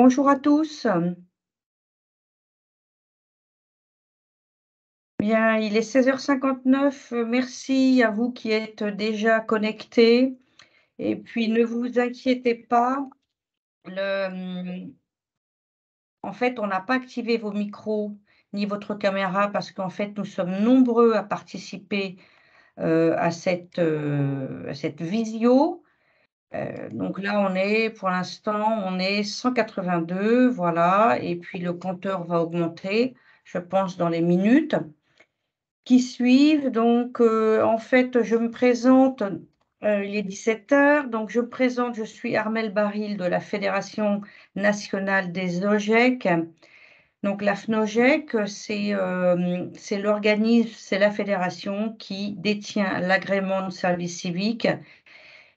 Bonjour à tous. Bien, il est 16h59. Merci à vous qui êtes déjà connectés. Et puis, ne vous inquiétez pas, en fait, on n'a pas activé vos micros ni votre caméra parce qu'en fait, nous sommes nombreux à participer à cette visio. Donc là, pour l'instant, on est 182, voilà. Et puis, le compteur va augmenter, je pense, dans les minutes qui suivent. Donc, en fait, je me présente, il est 17h, donc je me présente, je suis Armelle Baril de la Fédération nationale des OGEC. Donc, la FNOGEC, c'est l'organisme, c'est la fédération qui détient l'agrément de service civique.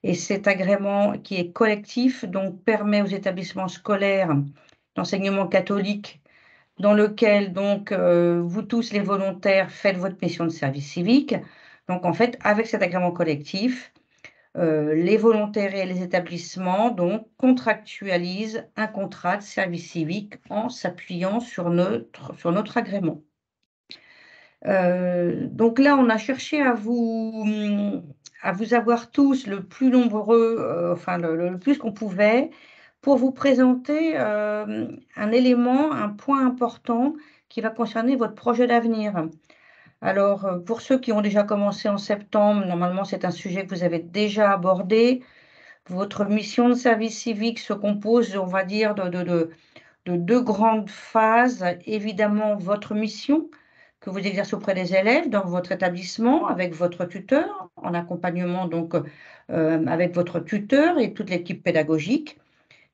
Et cet agrément qui est collectif, donc permet aux établissements scolaires d'enseignement catholique dans lequel donc vous tous les volontaires faites votre mission de service civique. Donc en fait, avec cet agrément collectif, les volontaires et les établissements donc contractualisent un contrat de service civique en s'appuyant sur notre agrément. Donc là, on a cherché à vous avoir tous le plus nombreux, enfin le plus qu'on pouvait, pour vous présenter un élément, un point important qui va concerner votre projet d'avenir. Alors, pour ceux qui ont déjà commencé en septembre, normalement, c'est un sujet que vous avez déjà abordé. Votre mission de service civique se compose, on va dire, de deux grandes phases. Évidemment, votre mission que vous exercez auprès des élèves dans votre établissement avec votre tuteur, en accompagnement donc avec votre tuteur et toute l'équipe pédagogique.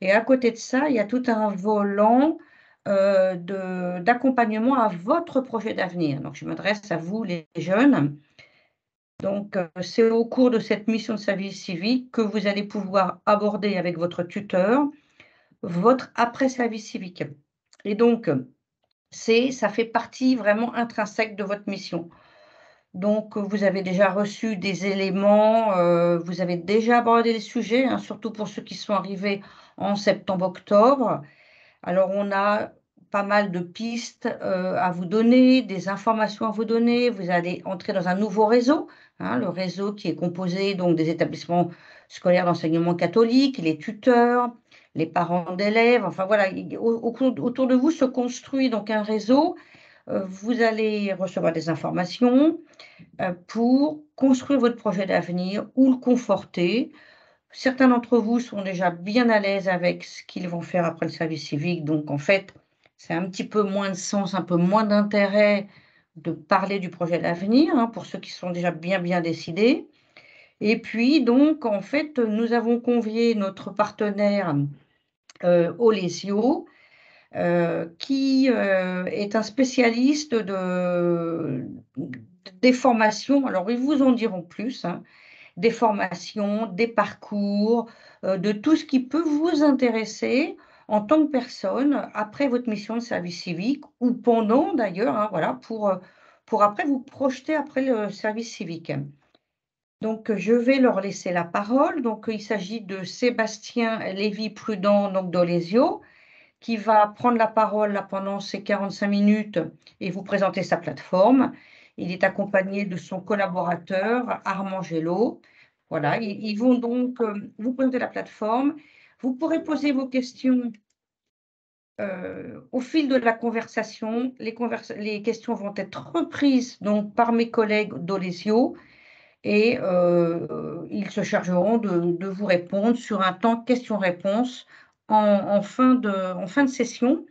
Et à côté de ça, il y a tout un volant d'accompagnement à votre projet d'avenir. Donc, je m'adresse à vous, les jeunes. Donc, c'est au cours de cette mission de service civique que vous allez pouvoir aborder avec votre tuteur votre après-service civique. Et donc, ça fait partie vraiment intrinsèque de votre mission. Donc, vous avez déjà reçu des éléments, vous avez déjà abordé les sujets, hein, surtout pour ceux qui sont arrivés en septembre-octobre. Alors, on a pas mal de pistes à vous donner, des informations à vous donner. Vous allez entrer dans un nouveau réseau, hein, le réseau qui est composé donc des établissements scolaires d'enseignement catholique, les tuteurs, les parents d'élèves. Enfin voilà, autour de vous se construit donc un réseau. Vous allez recevoir des informations pour construire votre projet d'avenir ou le conforter. Certains d'entre vous sont déjà bien à l'aise avec ce qu'ils vont faire après le service civique. Donc, en fait, c'est un petit peu moins de sens, un peu moins d'intérêt de parler du projet d'avenir, hein, pour ceux qui sont déjà bien décidés. Et puis, donc, en fait, nous avons convié notre partenaire Olesio, qui est un spécialiste des formations. Alors, ils vous en diront plus, hein, des formations, des parcours, de tout ce qui peut vous intéresser en tant que personne après votre mission de service civique ou pendant d'ailleurs, hein, voilà, pour après vous projeter après le service civique. Donc, je vais leur laisser la parole. Donc, il s'agit de Sébastien Lévy-Prudent, donc d'Olesio, qui va prendre la parole là, pendant ces 45 minutes et vous présenter sa plateforme. Il est accompagné de son collaborateur, Armand Gello. Voilà, ils vont donc vous présenter la plateforme. Vous pourrez poser vos questions au fil de la conversation. Les questions vont être reprises donc, par mes collègues d'Olesio et ils se chargeront de vous répondre sur un temps questions-réponses en fin de session.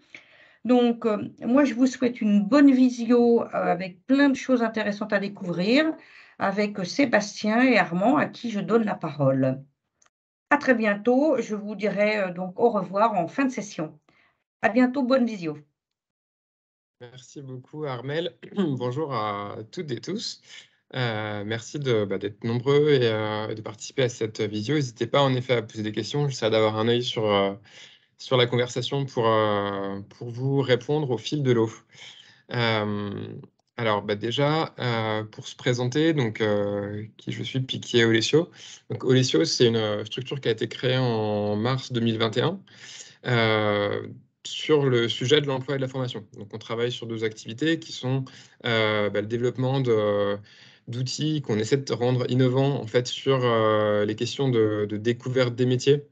Donc, moi, je vous souhaite une bonne visio avec plein de choses intéressantes à découvrir avec Sébastien et Armand à qui je donne la parole. À très bientôt. Je vous dirai donc au revoir en fin de session. À bientôt, bonne visio. Merci beaucoup, Armelle. Bonjour à toutes et tous. Merci d'être nombreux et de participer à cette visio. N'hésitez pas en effet à poser des questions. J'essaierai d'avoir un œil sur la conversation pour vous répondre au fil de l'eau. Alors déjà, pour se présenter, donc, qui je suis, puis qui est Olesio. Donc Olesio, c'est une structure qui a été créée en mars 2021 sur le sujet de l'emploi et de la formation. Donc, on travaille sur 2 activités qui sont le développement d'outils qu'on essaie de rendre innovants en fait, sur les questions de découverte des métiers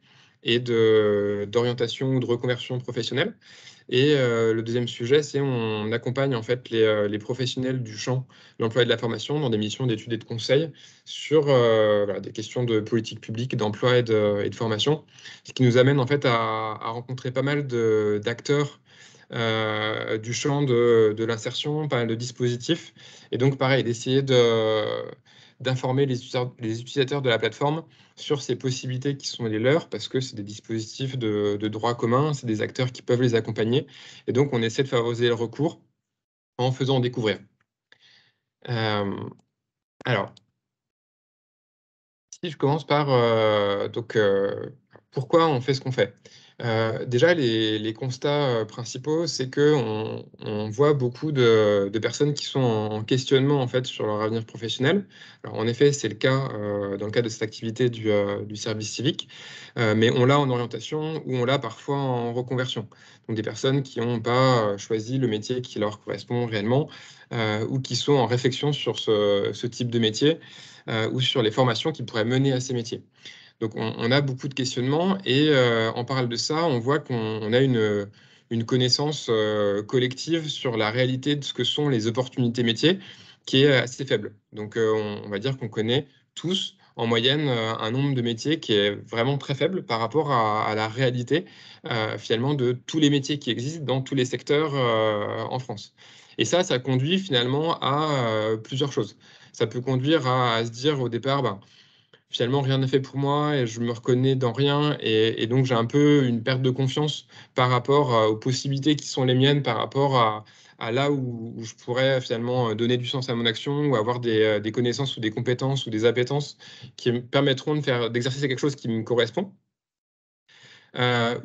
et d'orientation ou de reconversion professionnelle. Et le deuxième sujet, c'est on accompagne en fait les professionnels du champ de l'emploi et de la formation dans des missions d'études et de conseil sur des questions de politique publique, d'emploi et de formation, ce qui nous amène en fait à rencontrer pas mal d'acteurs du champ de l'insertion, pas mal de dispositifs. Et donc, pareil, d'essayer d'informer les utilisateurs de la plateforme sur ces possibilités qui sont les leurs, parce que c'est des dispositifs de droit commun, c'est des acteurs qui peuvent les accompagner. Et donc, on essaie de favoriser le recours en faisant découvrir. Alors, si je commence par pourquoi on fait ce qu'on fait? Déjà, les constats principaux, c'est qu'on voit beaucoup de personnes qui sont en questionnement en fait, sur leur avenir professionnel. Alors, en effet, c'est le cas dans le cadre de cette activité du service civique, mais on l'a en orientation ou on l'a parfois en reconversion. Donc, des personnes qui n'ont pas choisi le métier qui leur correspond réellement ou qui sont en réflexion sur ce type de métier ou sur les formations qui pourraient mener à ces métiers. Donc on a beaucoup de questionnements et en parallèle de ça, on voit qu'on a une connaissance collective sur la réalité de ce que sont les opportunités métiers qui est assez faible. Donc on va dire qu'on connaît tous en moyenne un nombre de métiers qui est vraiment très faible par rapport à la réalité finalement de tous les métiers qui existent dans tous les secteurs en France. Et ça conduit finalement à plusieurs choses. Ça peut conduire à se dire au départ, ben, finalement, rien n'est fait pour moi et je me reconnais dans rien et donc j'ai un peu une perte de confiance par rapport aux possibilités qui sont les miennes, par rapport à là où je pourrais finalement donner du sens à mon action ou avoir des connaissances ou des compétences ou des appétences qui me permettront d'exercer quelque chose qui me correspond.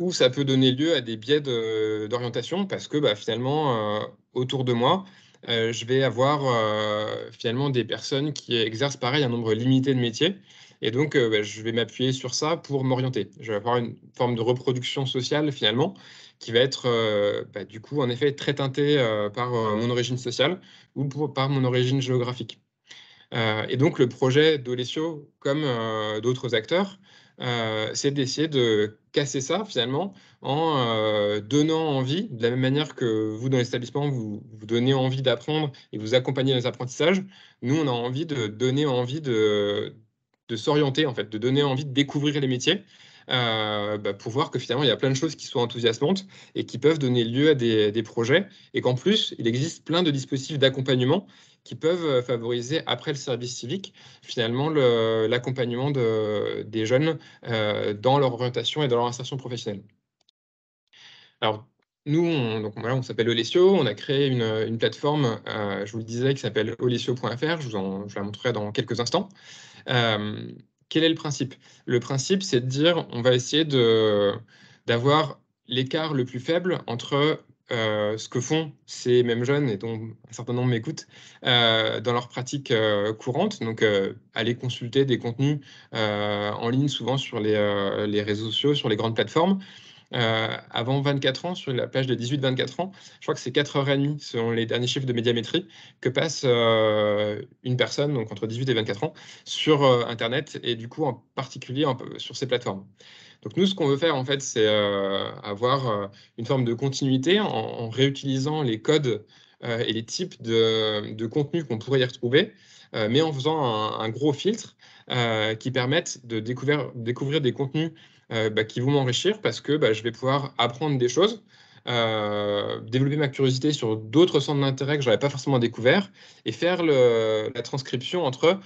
Ou ça peut donner lieu à des biais d'orientation parce que bah, finalement, autour de moi, je vais avoir finalement des personnes qui exercent pareil un nombre limité de métiers. Et donc, bah, je vais m'appuyer sur ça pour m'orienter. Je vais avoir une forme de reproduction sociale finalement qui va être bah, du coup en effet très teintée par mon origine sociale ou par mon origine géographique. Et donc le projet d'Olesio, comme d'autres acteurs, c'est d'essayer de casser ça finalement en donnant envie, de la même manière que vous dans l'établissement, vous donnez envie d'apprendre et vous accompagnez dans les apprentissages. Nous, on a envie de donner envie de s'orienter, en fait, de donner envie de découvrir les métiers bah, pour voir que finalement, il y a plein de choses qui sont enthousiasmantes et qui peuvent donner lieu à des projets et qu'en plus, il existe plein de dispositifs d'accompagnement qui peuvent favoriser, après le service civique, finalement l'accompagnement des jeunes dans leur orientation et dans leur insertion professionnelle. Alors, nous, on s'appelle Olesio, on a créé une plateforme, je vous le disais, qui s'appelle olesio.fr, je la montrerai dans quelques instants. Quel est le principe? Le principe, c'est de dire, on va essayer d'avoir l'écart le plus faible entre ce que font ces mêmes jeunes, et dont un certain nombre m'écoutent, dans leur pratique courante. Donc, aller consulter des contenus en ligne, souvent sur les réseaux sociaux, sur les grandes plateformes. Avant 24 ans, sur la plage de 18-24 ans, je crois que c'est 4h30, selon les derniers chiffres de Médiamétrie, que passe une personne, donc entre 18 et 24 ans, sur Internet, et du coup, en particulier sur ces plateformes. Donc nous, ce qu'on veut faire, en fait, c'est avoir une forme de continuité en réutilisant les codes et les types de contenus qu'on pourrait y retrouver, mais en faisant un gros filtre qui permettent de découvrir des contenus bah, qui vont m'enrichir parce que bah, je vais pouvoir apprendre des choses, développer ma curiosité sur d'autres centres d'intérêt que je n'avais pas forcément découvert et faire la transcription entre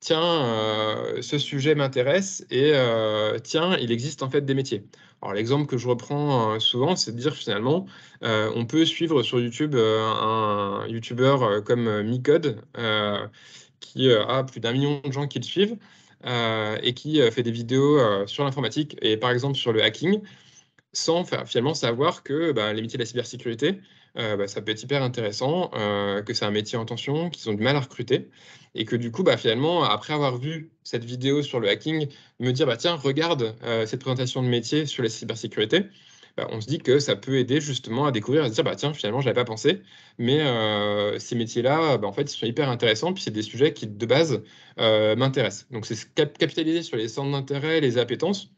tiens, ce sujet m'intéresse et tiens, il existe en fait des métiers. Alors l'exemple que je reprends souvent, c'est de dire finalement, on peut suivre sur YouTube un YouTuber comme Micode, qui a plus d'1 million de gens qui le suivent et qui fait des vidéos sur l'informatique et par exemple sur le hacking, sans finalement savoir que bah, les métiers de la cybersécurité, bah, ça peut être hyper intéressant, que c'est un métier en tension, qu'ils ont du mal à recruter et que du coup, bah, finalement, après avoir vu cette vidéo sur le hacking, me dire, bah, tiens, regarde cette présentation de métier sur la cybersécurité, on se dit que ça peut aider justement à découvrir, à se dire, tiens, finalement, je n'avais pas pensé, mais ces métiers-là, en fait, ils sont hyper intéressants, puis c'est des sujets qui, de base, m'intéressent. Donc, c'est capitaliser sur les centres d'intérêt, les appétences,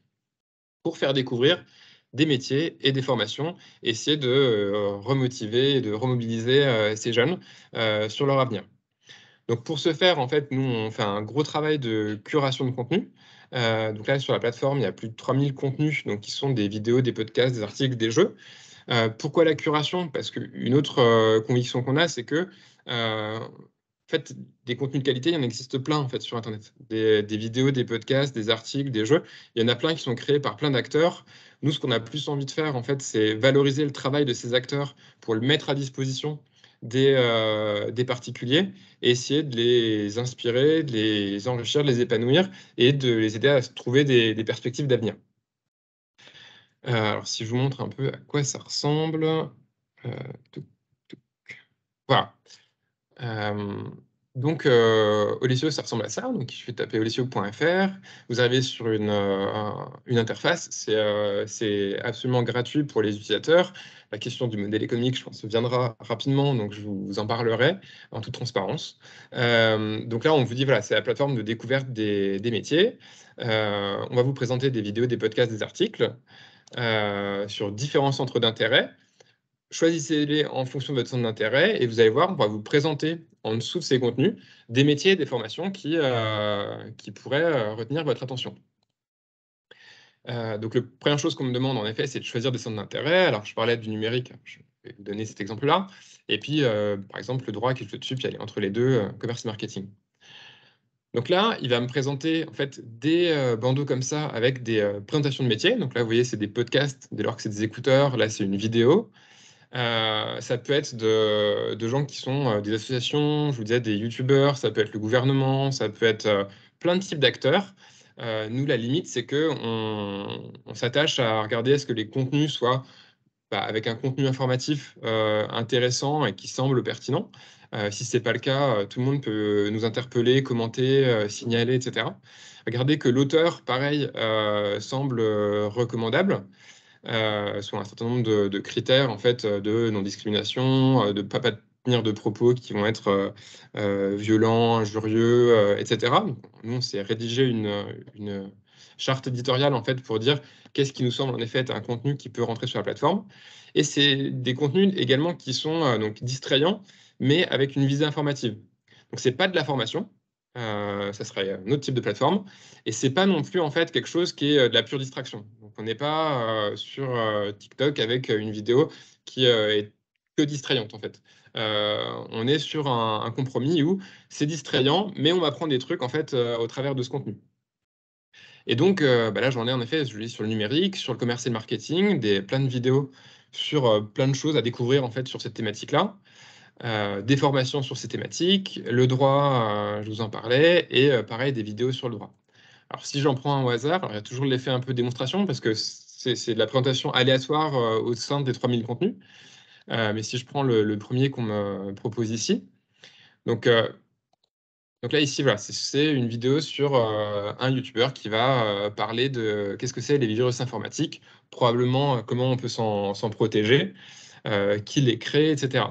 pour faire découvrir des métiers et des formations, essayer de remotiver et de remobiliser ces jeunes sur leur avenir. Donc, pour ce faire, en fait, nous, on fait un gros travail de curation de contenu. Donc là, sur la plateforme, il y a plus de 3000 contenus, donc qui sont des vidéos, des podcasts, des articles, des jeux. Pourquoi la curation? Parce qu'une autre conviction qu'on a, c'est que en fait, des contenus de qualité, il y en existe plein en fait sur Internet. Des vidéos, des podcasts, des articles, des jeux. Il y en a plein qui sont créés par plein d'acteurs. Nous, ce qu'on a plus envie de faire, en fait, c'est valoriser le travail de ces acteurs pour le mettre à disposition des particuliers et essayer de les inspirer, de les enrichir, de les épanouir et de les aider à trouver des perspectives d'avenir. Alors, si je vous montre un peu à quoi ça ressemble. Voilà. Donc, Olesio, ça ressemble à ça. Donc, je vais taper olesio.fr. Vous arrivez sur une interface. C'est absolument gratuit pour les utilisateurs. La question du modèle économique, je pense, viendra rapidement. Donc, je vous en parlerai en toute transparence. Donc là, on vous dit, voilà, c'est la plateforme de découverte des métiers. On va vous présenter des vidéos, des podcasts, des articles sur différents centres d'intérêt. Choisissez-les en fonction de votre centre d'intérêt et vous allez voir, on va vous présenter en dessous de ces contenus des métiers et des formations qui pourraient retenir votre attention. Donc, la première chose qu'on me demande, en effet, c'est de choisir des centres d'intérêt. Alors, je parlais du numérique, je vais vous donner cet exemple-là. Et puis, par exemple, le droit qui est juste au-dessus, puis aller entre les deux, commerce et marketing. Donc là, il va me présenter en fait des bandeaux comme ça avec des présentations de métiers. Donc là, vous voyez, c'est des podcasts, dès lors que c'est des écouteurs. Là, c'est une vidéo. Ça peut être de gens qui sont des associations, je vous disais des youtubeurs, ça peut être le gouvernement, ça peut être plein de types d'acteurs. Nous, la limite, c'est qu'on s'attache à regarder est-ce que les contenus soient avec un contenu informatif intéressant et qui semble pertinent. Si ce n'est pas le cas, tout le monde peut nous interpeller, commenter, signaler, etc. Regardez que l'auteur, pareil, semble recommandable. Sur un certain nombre de critères en fait, de non-discrimination, de ne pas tenir de propos qui vont être violents, injurieux, etc. Donc, nous, on s'est rédigé une charte éditoriale en fait, pour dire qu'est-ce qui nous semble en effet être un contenu qui peut rentrer sur la plateforme. Et c'est des contenus également qui sont donc distrayants, mais avec une visée informative. Donc, ce n'est pas de la formation. Ça serait un autre type de plateforme. Et c'est pas non plus en fait quelque chose qui est de la pure distraction. Donc on n'est pas sur TikTok avec une vidéo qui est que distrayante en fait. On est sur un compromis où c'est distrayant, mais on va prendre des trucs en fait au travers de ce contenu. Et donc là j'en ai en effet, je lis sur le numérique, sur le commerce et le marketing, plein de vidéos sur plein de choses à découvrir en fait sur cette thématique-là. Des formations sur ces thématiques, le droit, je vous en parlais, et pareil, des vidéos sur le droit. Alors, si j'en prends un au hasard, alors, il y a toujours l'effet un peu démonstration, parce que c'est de la présentation aléatoire au sein des 3000 contenus. Mais si je prends le premier qu'on me propose ici, donc là, ici, voilà, c'est une vidéo sur un youtubeur qui va parler de qu'est-ce que c'est les virus informatiques, probablement comment on peut s'en protéger, qui les crée, etc.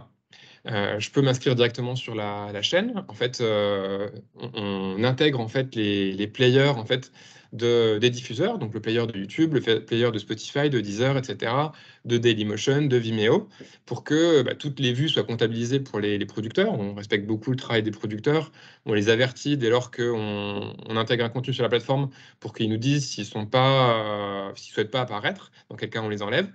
Je peux m'inscrire directement sur la chaîne. En fait, on intègre en fait les players en fait des diffuseurs, donc le player de YouTube, le player de Spotify, de Deezer, etc., de Dailymotion, de Vimeo, pour que toutes les vues soient comptabilisées pour les producteurs. On respecte beaucoup le travail des producteurs. On les avertit dès lors qu'on intègre un contenu sur la plateforme pour qu'ils nous disent s'ils souhaitent pas apparaître. Dans quel cas, on les enlève.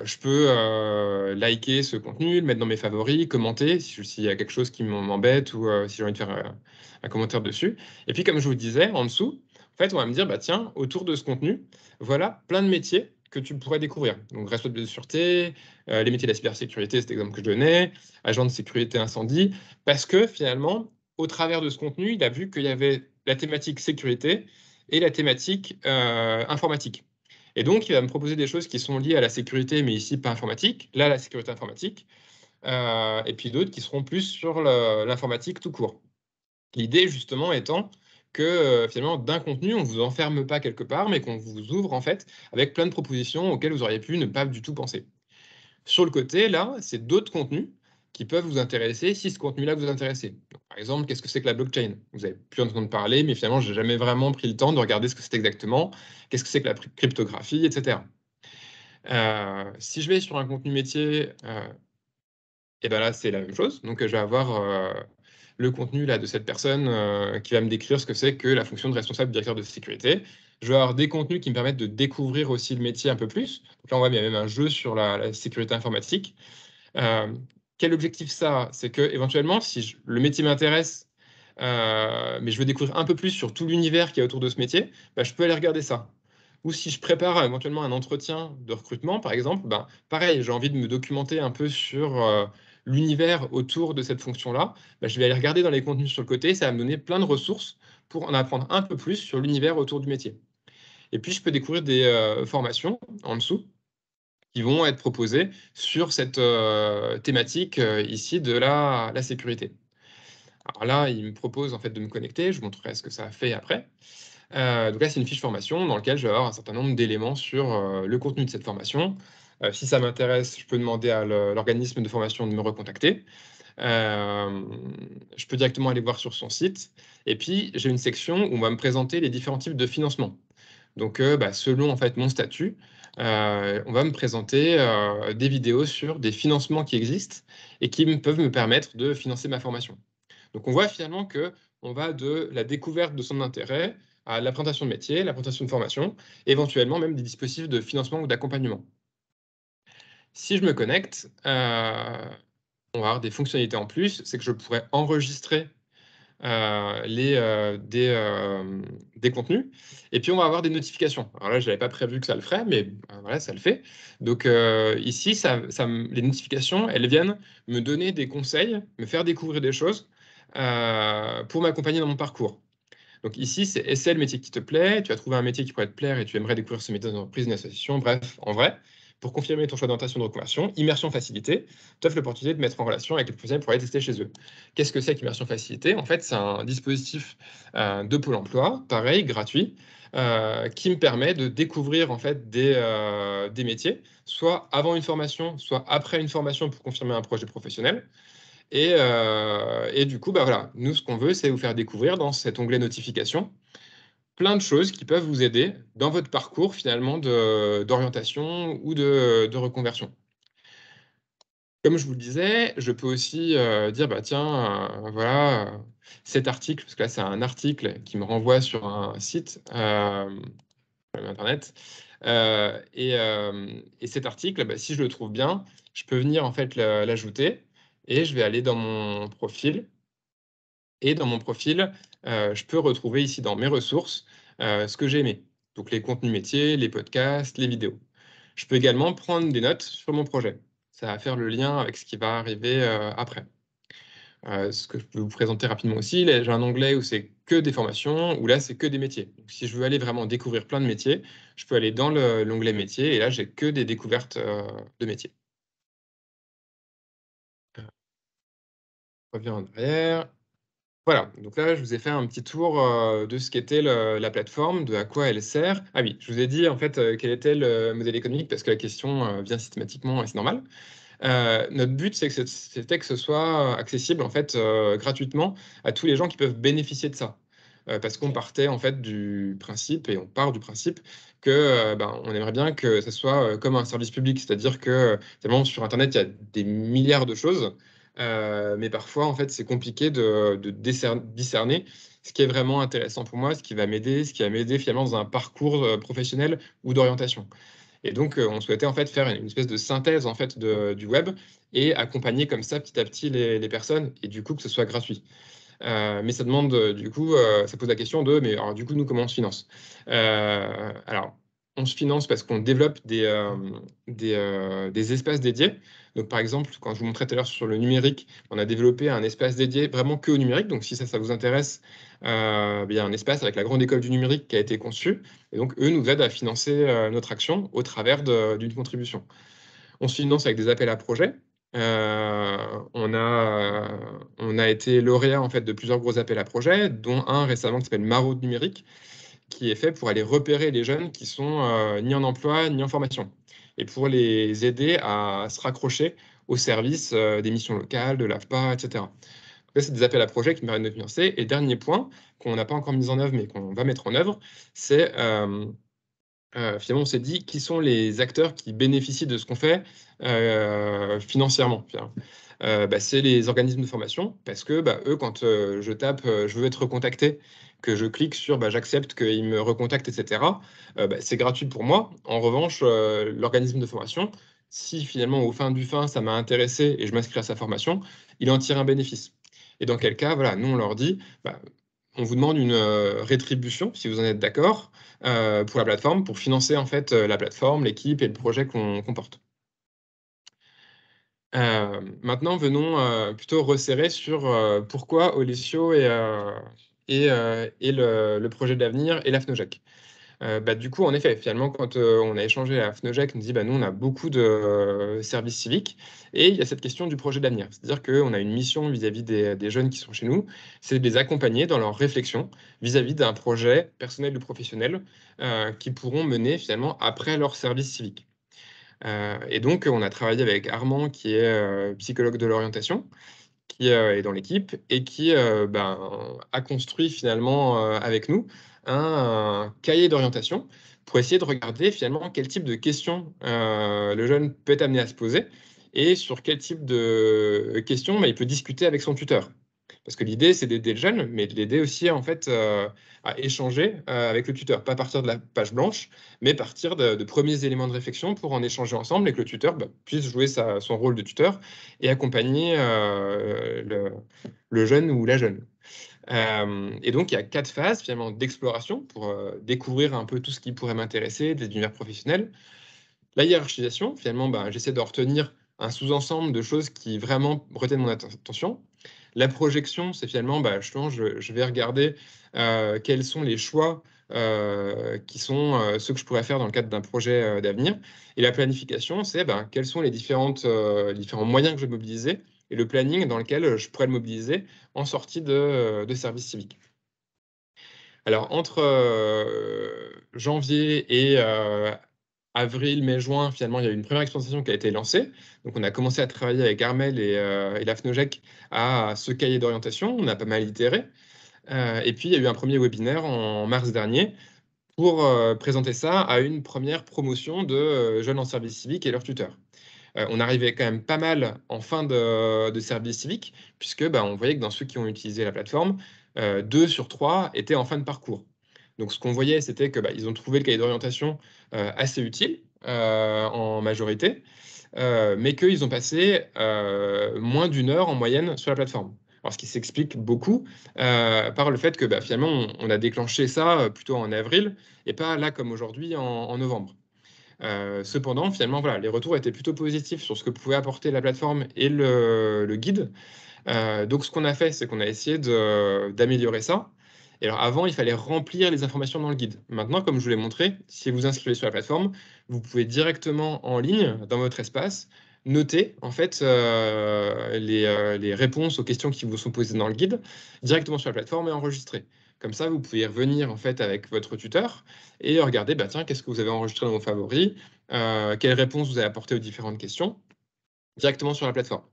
Je peux liker ce contenu, le mettre dans mes favoris, commenter s'il y a quelque chose qui m'embête ou si j'ai envie de faire un commentaire dessus. Et puis, comme je vous le disais, en dessous, en fait, on va me dire, tiens, autour de ce contenu, voilà plein de métiers que tu pourrais découvrir. Donc, responsable de sûreté, les métiers de la cybersécurité, c'est l'exemple que je donnais, agent de sécurité incendie, parce que finalement, au travers de ce contenu, il a vu qu'il y avait la thématique sécurité et la thématique informatique. Et donc, il va me proposer des choses qui sont liées à la sécurité, mais ici pas informatique. Là, la sécurité informatique. Et puis d'autres qui seront plus sur l'informatique tout court. L'idée, justement, étant que finalement, d'un contenu, on ne vous enferme pas quelque part, mais qu'on vous ouvre en fait avec plein de propositions auxquelles vous auriez pu ne pas du tout penser. Sur le côté, là, c'est d'autres contenus qui peuvent vous intéresser si ce contenu-là vous intéresse. Donc, par exemple, qu'est-ce que c'est que la blockchain? Vous avez pu entendre parler, mais finalement, je n'ai jamais vraiment pris le temps de regarder ce que c'est exactement, qu'est-ce que c'est que la cryptographie, etc. Si je vais sur un contenu métier, et ben là, c'est la même chose. Donc, je vais avoir le contenu là, de cette personne qui va me décrire ce que c'est que la fonction de responsable directeur de sécurité. Je vais avoir des contenus qui me permettent de découvrir aussi le métier un peu plus. Donc là, on voit, il y a même un jeu sur la sécurité informatique. Quel objectif ça a? C'est que éventuellement, si le métier m'intéresse, mais je veux découvrir un peu plus sur tout l'univers qui est autour de ce métier, bah, je peux aller regarder ça. Ou si je prépare éventuellement un entretien de recrutement, par exemple, ben, pareil, j'ai envie de me documenter un peu sur l'univers autour de cette fonction-là, bah, je vais aller regarder dans les contenus sur le côté, ça va me donner plein de ressources pour en apprendre un peu plus sur l'univers autour du métier. Et puis, je peux découvrir des formations en dessous qui vont être proposées sur cette thématique ici de la sécurité. Alors là, il me propose en fait de me connecter, je vous montrerai ce que ça a fait après. Donc là, c'est une fiche formation dans laquelle je vais avoir un certain nombre d'éléments sur le contenu de cette formation. Si ça m'intéresse, je peux demander à l'organisme de formation de me recontacter. Je peux directement aller voir sur son site. Et puis, j'ai une section où on va me présenter les différents types de financement. Donc, selon en fait mon statut, on va me présenter des vidéos sur des financements qui existent et qui peuvent me permettre de financer ma formation. Donc, on voit finalement qu'on va de la découverte de son intérêt à la présentation de métier, la présentation de formation, éventuellement même des dispositifs de financement ou d'accompagnement. Si je me connecte, on va avoir des fonctionnalités en plus, c'est que je pourrais enregistrer des contenus. Et puis, on va avoir des notifications. Alors là, je n'avais pas prévu que ça le ferait, mais voilà, ça le fait. Donc ici, les notifications, elles viennent me donner des conseils, me faire découvrir des choses pour m'accompagner dans mon parcours. Donc ici, c'est essaie le métier qui te plaît, tu as trouvé un métier qui pourrait te plaire et tu aimerais découvrir ce métier dans une entreprise, une association, bref, en vrai. Pour confirmer ton choix d'orientation de reconversion, immersion facilitée t'offre l'opportunité de mettre en relation avec les professionnels pour aller tester chez eux. Qu'est-ce que c'est qu'immersion facilitée? En fait, c'est un dispositif de Pôle emploi, pareil, gratuit, qui me permet de découvrir en fait des métiers, soit avant une formation, soit après une formation pour confirmer un projet professionnel. Et du coup, voilà, nous, ce qu'on veut, c'est vous faire découvrir dans cet onglet notification plein de choses qui peuvent vous aider dans votre parcours finalement d'orientation ou de reconversion. Comme je vous le disais, je peux aussi dire, tiens, voilà, cet article, parce que là, c'est un article qui me renvoie sur un site internet. Et cet article, si je le trouve bien, je peux venir en fait l'ajouter et je vais aller dans mon profil. Et dans mon profil, je peux retrouver ici dans mes ressources ce que j'ai aimé. Donc les contenus métiers, les podcasts, les vidéos. Je peux également prendre des notes sur mon projet. Ça va faire le lien avec ce qui va arriver après. Ce que je peux vous présenter rapidement aussi, j'ai un onglet où c'est que des formations, où là, c'est que des métiers. Donc, si je veux aller vraiment découvrir plein de métiers, je peux aller dans l'onglet métiers, et là, j'ai que des découvertes de métiers. Je reviens en arrière. Voilà, donc là, je vous ai fait un petit tour de ce qu'était la plateforme, de à quoi elle sert. Ah oui, je vous ai dit en fait quel était le modèle économique, parce que la question vient systématiquement et c'est normal. Notre but, c'était que ce soit accessible en fait gratuitement à tous les gens qui peuvent bénéficier de ça. Parce qu'on partait en fait du principe, et on part du principe que on aimerait bien que ce soit comme un service public, c'est-à-dire que tellement sur Internet, il y a des milliards de choses, mais parfois en fait c'est compliqué de discerner ce qui est vraiment intéressant pour moi, ce qui va m'aider, ce qui va m'aider finalement dans un parcours professionnel ou d'orientation. Et donc, on souhaitait en fait faire une espèce de synthèse en fait du web et accompagner comme ça petit à petit les personnes et du coup que ce soit gratuit. Mais ça demande du coup, ça pose la question de mais alors du coup nous comment on se finance? Alors on se finance parce qu'on développe des espaces dédiés. Donc par exemple, quand je vous montrais tout à l'heure sur le numérique, on a développé un espace dédié vraiment que au numérique. Donc si ça vous intéresse, il y a un espace avec la grande école du numérique qui a été conçu et donc eux nous aident à financer, notre action au travers d'une contribution. On se finance avec des appels à projets. On a été lauréat en fait, de plusieurs gros appels à projets, dont un récemment qui s'appelle Maraude numérique, qui est fait pour aller repérer les jeunes qui sont ni en emploi ni en formation, et pour les aider à se raccrocher au service des missions locales, de l'AFPA, etc. C'est des appels à projets qui méritent de financer. Et dernier point, qu'on n'a pas encore mis en œuvre, mais qu'on va mettre en œuvre, c'est finalement, on s'est dit qui sont les acteurs qui bénéficient de ce qu'on fait financièrement. C'est les organismes de formation, parce que eux, quand je tape je veux être recontacté, que je clique sur j'accepte qu'ils me recontactent, etc., c'est gratuit pour moi. En revanche, l'organisme de formation, si finalement au fin du fin ça m'a intéressé et je m'inscris à sa formation, il en tire un bénéfice. Et dans quel cas, voilà, nous on leur dit, on vous demande une rétribution, si vous en êtes d'accord, pour la plateforme, pour financer en fait la plateforme, l'équipe et le projet qu'on porte. Maintenant, venons plutôt resserrer sur pourquoi Olesio et le projet d'avenir et la FNOJEC. Du coup, en effet, finalement, quand on a échangé à FNOJEC, on nous dit nous, on a beaucoup de services civiques et il y a cette question du projet d'avenir. C'est-à-dire qu'on a une mission vis-à-vis des jeunes qui sont chez nous, c'est de les accompagner dans leur réflexion vis-à-vis d'un projet personnel ou professionnel qu'ils pourront mener finalement après leur service civique. Et donc, on a travaillé avec Armand, qui est psychologue de l'orientation, qui est dans l'équipe et qui a construit finalement avec nous un cahier d'orientation pour essayer de regarder finalement quel type de questions le jeune peut être amené à se poser et sur quel type de questions il peut discuter avec son tuteur. Parce que l'idée, c'est d'aider le jeune, mais de l'aider aussi en fait à échanger avec le tuteur. Pas partir de la page blanche, mais partir de premiers éléments de réflexion pour en échanger ensemble et que le tuteur puisse jouer son rôle de tuteur et accompagner le jeune ou la jeune. Et donc, il y a 4 phases finalement d'exploration pour découvrir un peu tout ce qui pourrait m'intéresser des univers professionnels. La hiérarchisation, finalement, j'essaie de retenir un sous-ensemble de choses qui vraiment retiennent mon attention. La projection, c'est finalement, justement, je vais regarder quels sont les choix qui sont ceux que je pourrais faire dans le cadre d'un projet d'avenir. Et la planification, c'est quels sont les différents moyens que je vais mobiliser et le planning dans lequel je pourrais le mobiliser en sortie de service civique. Alors, entre janvier et avril, mai, juin, finalement, il y a eu une première expérimentation qui a été lancée. Donc, on a commencé à travailler avec Armel et la FNOJEC à ce cahier d'orientation. On a pas mal itéré. Et puis, il y a eu un premier webinaire en mars dernier pour présenter ça à une première promotion de jeunes en service civique et leurs tuteurs. On arrivait quand même pas mal en fin de service civique, puisque on voyait que dans ceux qui ont utilisé la plateforme, 2 sur 3 étaient en fin de parcours. Donc ce qu'on voyait, c'était que ils ont trouvé le cahier d'orientation assez utile en majorité, mais qu'ils ont passé moins d'1 heure en moyenne sur la plateforme. Alors, ce qui s'explique beaucoup par le fait que finalement, on a déclenché ça plutôt en avril et pas là comme aujourd'hui en novembre. Cependant, finalement, voilà, les retours étaient plutôt positifs sur ce que pouvait apporter la plateforme et le guide. Donc, ce qu'on a fait, c'est qu'on a essayé d'améliorer ça. Et alors, avant, il fallait remplir les informations dans le guide. Maintenant, comme je vous l'ai montré, si vous inscrivez sur la plateforme, vous pouvez directement en ligne, dans votre espace, noter en fait les réponses aux questions qui vous sont posées dans le guide directement sur la plateforme et enregistrer. Comme ça, vous pouvez revenir en fait avec votre tuteur et regarder, tiens, qu'est-ce que vous avez enregistré dans vos favoris, quelles réponses vous avez apportées aux différentes questions directement sur la plateforme.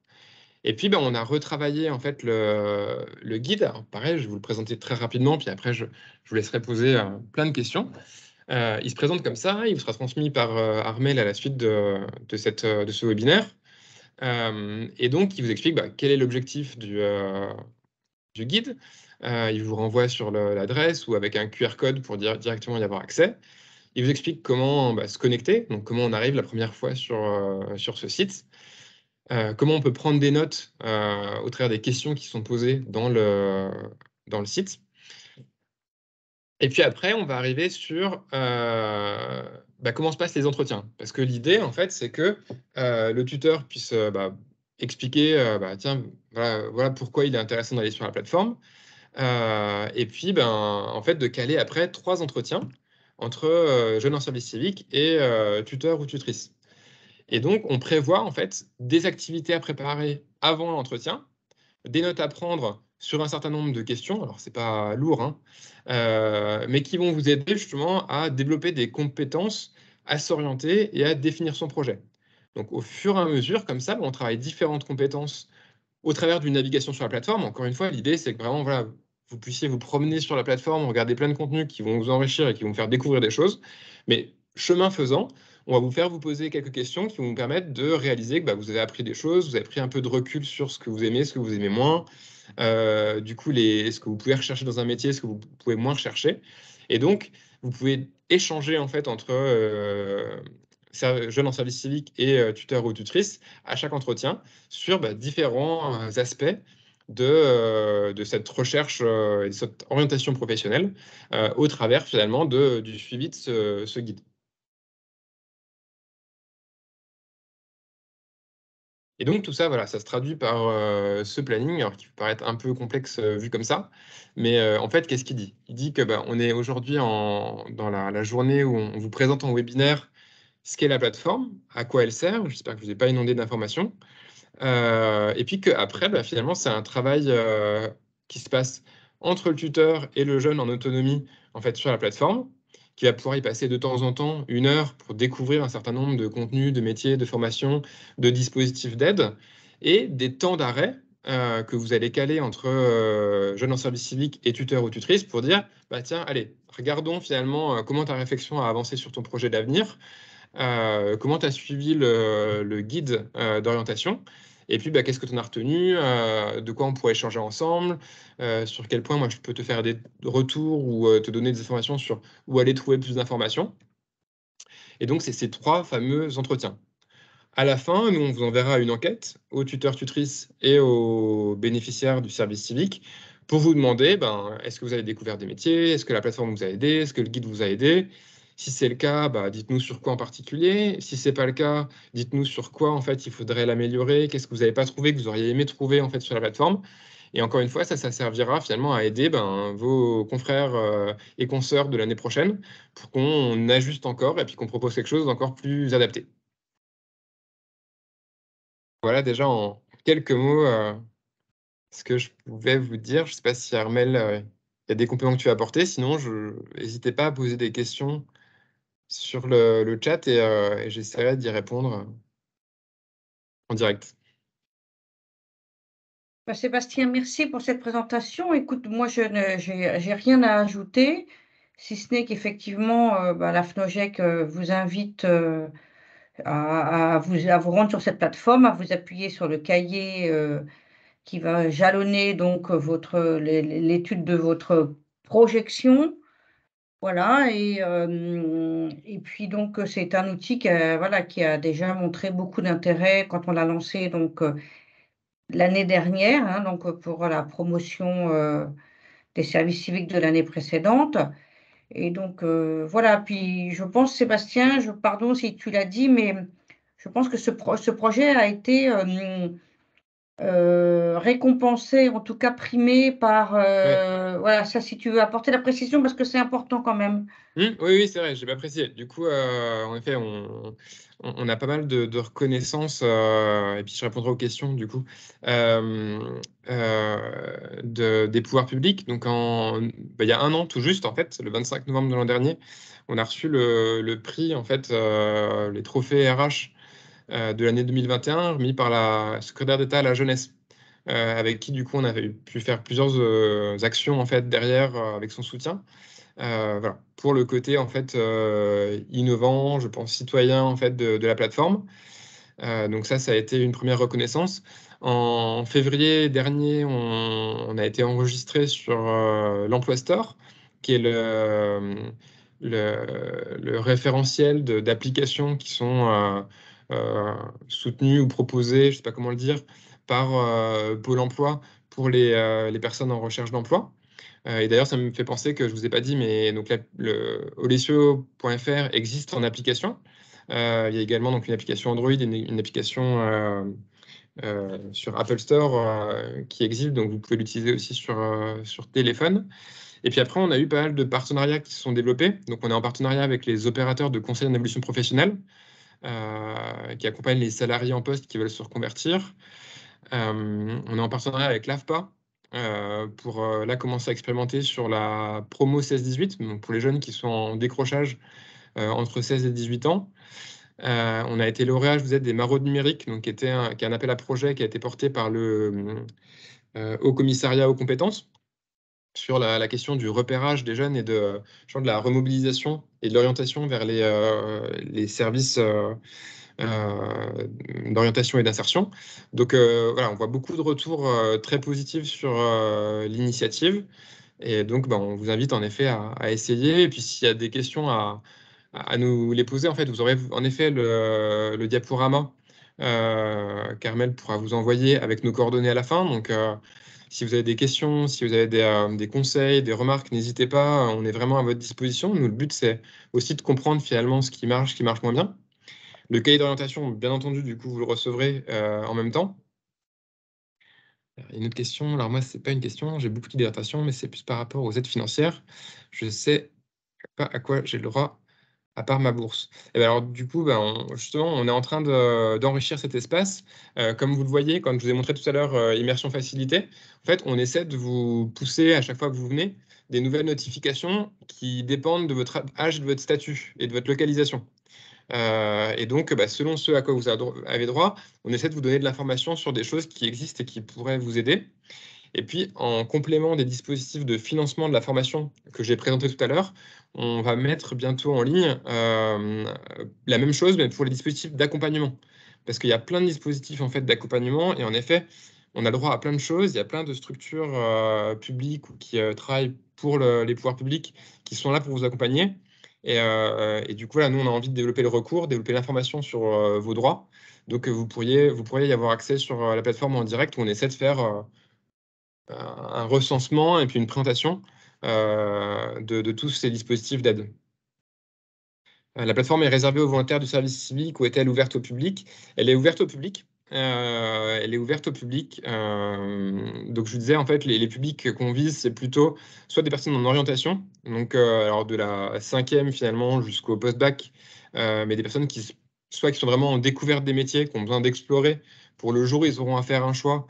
Et puis, on a retravaillé en fait le guide. Alors, pareil, je vais vous le présenter très rapidement, puis après, je vous laisserai poser plein de questions. Il se présente comme ça, il vous sera transmis par Armel à la suite de ce webinaire. Et donc, il vous explique quel est l'objectif du guide. Il vous renvoie sur l'adresse ou avec un QR code pour directement y avoir accès. Il vous explique comment se connecter, donc comment on arrive la première fois sur ce site. Comment on peut prendre des notes au travers des questions qui sont posées dans le site. Et puis après, on va arriver sur comment se passent les entretiens. Parce que l'idée, en fait, c'est que le tuteur puisse expliquer, tiens, voilà pourquoi il est intéressant d'aller sur la plateforme. Et puis, en fait, de caler après 3 entretiens entre jeunes en service civique et tuteur ou tutrice. Et donc, on prévoit en fait des activités à préparer avant l'entretien, des notes à prendre sur un certain nombre de questions, alors c'est pas lourd, hein, mais qui vont vous aider justement à développer des compétences, à s'orienter et à définir son projet. Donc au fur et à mesure, comme ça, on travaille différentes compétences au travers d'une navigation sur la plateforme. Encore une fois, l'idée, c'est que vraiment, voilà, vous puissiez vous promener sur la plateforme, regarder plein de contenus qui vont vous enrichir et qui vont vous faire découvrir des choses. Mais chemin faisant, on va vous faire vous poser quelques questions qui vont vous permettre de réaliser que vous avez appris des choses, vous avez pris un peu de recul sur ce que vous aimez, ce que vous aimez moins, du coup, ce que vous pouvez rechercher dans un métier, ce que vous pouvez moins rechercher. Et donc, vous pouvez échanger en fait entre jeunes en service civique et tuteurs ou tutrices à chaque entretien sur différents aspects de cette recherche et de cette orientation professionnelle au travers finalement du suivi de ce guide. Et donc tout ça, voilà, ça se traduit par ce planning, alors qui peut paraître un peu complexe vu comme ça, mais en fait, qu'est-ce qu'il dit? Il dit que on est aujourd'hui dans la journée où on vous présente en webinaire ce qu'est la plateforme, à quoi elle sert. J'espère que je vous ai pas inondé d'informations. Et puis qu'après, finalement, c'est un travail qui se passe entre le tuteur et le jeune en autonomie, en fait, sur la plateforme, qui va pouvoir y passer de temps en temps 1 heure pour découvrir un certain nombre de contenus, de métiers, de formations, de dispositifs d'aide, et des temps d'arrêt que vous allez caler entre jeunes en service civique et tuteur ou tutrice pour dire, tiens, allez, regardons finalement comment ta réflexion a avancé sur ton projet d'avenir, comment tu as suivi le guide d'orientation, et puis qu'est-ce que tu en as retenu, de quoi on pourrait échanger ensemble, sur quel point moi je peux te faire des retours ou te donner des informations sur où aller trouver plus d'informations. Et donc, c'est ces 3 fameux entretiens. À la fin, nous, on vous enverra une enquête aux tuteurs, tutrices et aux bénéficiaires du service civique pour vous demander, est-ce que vous avez découvert des métiers? Est-ce que la plateforme vous a aidé? Est-ce que le guide vous a aidé? Si c'est le cas, dites-nous sur quoi en particulier. Si c'est pas le cas, dites-nous sur quoi, en fait, il faudrait l'améliorer. Qu'est-ce que vous n'avez pas trouvé, que vous auriez aimé trouver, en fait, sur la plateforme? Et encore une fois, ça servira finalement à aider vos confrères et consoeurs de l'année prochaine pour qu'on ajuste encore et puis qu'on propose quelque chose d'encore plus adapté. Voilà déjà en quelques mots, ce que je pouvais vous dire. Je ne sais pas si Armel, il y a des compléments que tu as apportés. Sinon, n'hésitez pas à poser des questions sur le chat et j'essaierai d'y répondre en direct. Sébastien, merci pour cette présentation. Écoute, moi, j'ai rien à ajouter, si ce n'est qu'effectivement, la FNOGEC vous invite à vous rendre sur cette plateforme, à vous appuyer sur le cahier qui va jalonner donc l'étude de votre projection. Voilà, et puis donc c'est un outil qui a déjà montré beaucoup d'intérêt quand on l'a lancé donc l'année dernière, hein, donc pour la promotion des services civiques de l'année précédente. Et donc voilà, puis je pense, Sébastien, pardon si tu l'as dit, mais je pense que ce projet a été récompensé, en tout cas primé par, Ouais. voilà, ça si tu veux apporter la précision parce que c'est important quand même. Oui, oui, c'est vrai, j'ai pas précisé. Du coup, en effet, on a pas mal de reconnaissance, et puis je répondrai aux questions du coup, des pouvoirs publics. Donc il y a 1 an tout juste, en fait, le 25 novembre de l'an dernier, on a reçu le prix, en fait, les trophées RH de l'année 2021, remis par la secrétaire d'État à la jeunesse, avec qui du coup on avait pu faire plusieurs actions en fait derrière avec son soutien. Voilà, pour le côté en fait innovant, je pense citoyen en fait de la plateforme. Donc ça a été une première reconnaissance. En février dernier, on a été enregistré sur l'Emploi Store, qui est le référentiel d'applications qui sont soutenues ou proposées, je ne sais pas comment le dire, par Pôle emploi pour les personnes en recherche d'emploi. Et d'ailleurs, ça me fait penser que je ne vous ai pas dit, mais donc le olesio.fr existe en application. Il y a également donc une application Android et une application sur Apple Store qui existe, donc vous pouvez l'utiliser aussi sur téléphone. Et puis après, on a eu pas mal de partenariats qui se sont développés. Donc on est en partenariat avec les opérateurs de conseil en évolution professionnelle, qui accompagne les salariés en poste qui veulent se reconvertir. On est en partenariat avec l'AFPA pour là commencer à expérimenter sur la promo 16-18, donc pour les jeunes qui sont en décrochage entre 16 et 18 ans. On a été lauréat, je vous ai des maraudes numériques, donc qui est un appel à projet qui a été porté par le Haut Commissariat aux compétences sur la question du repérage des jeunes et de la remobilisation et de l'orientation vers les services d'orientation et d'insertion. Donc voilà, on voit beaucoup de retours très positifs sur l'initiative. Et donc, on vous invite en effet à essayer. Et puis, s'il y a des questions à nous les poser, en fait, vous aurez en effet le diaporama qu'Armelle pourra vous envoyer avec nos coordonnées à la fin. Donc, si vous avez des questions, si vous avez des conseils, des remarques, n'hésitez pas. On est vraiment à votre disposition. Nous, le but, c'est aussi de comprendre finalement ce qui marche moins bien. Le cahier d'orientation, bien entendu, du coup, vous le recevrez en même temps. Une autre question, alors moi, c'est pas une question, j'ai beaucoup d'hydratation, mais c'est plus par rapport aux aides financières. Je sais pas à quoi j'ai le droit à part ma bourse. Et ben alors, du coup, justement, on est en train d'enrichir cet espace. Comme vous le voyez, quand je vous ai montré tout à l'heure, immersion facilitée, en fait, on essaie de vous pousser à chaque fois que vous venez des nouvelles notifications qui dépendent de votre âge, de votre statut et de votre localisation. Et donc, selon ce à quoi vous avez droit, on essaie de vous donner de l'information sur des choses qui existent et qui pourraient vous aider. Et puis, en complément des dispositifs de financement de la formation que j'ai présenté tout à l'heure, on va mettre bientôt en ligne la même chose, mais pour les dispositifs d'accompagnement. Parce qu'il y a plein de dispositifs en fait, d'accompagnement, et en effet, on a le droit à plein de choses. Il y a plein de structures publiques ou qui travaillent pour les pouvoirs publics qui sont là pour vous accompagner. Et du coup, là, nous, on a envie de développer le recours, développer l'information sur vos droits. Donc, vous pourriez y avoir accès sur la plateforme en direct où on essaie de faire un recensement et puis une présentation de tous ces dispositifs d'aide. La plateforme est réservée aux volontaires du service civique ou est-elle ouverte au public? Elle est ouverte au public. Elle est ouverte au public. Donc, je vous disais, en fait, les publics qu'on vise, c'est plutôt soit des personnes en orientation, donc alors de la 5e finalement jusqu'au post-bac, mais des personnes qui sont vraiment en découverte des métiers, qui ont besoin d'explorer pour le jour où ils auront à faire un choix,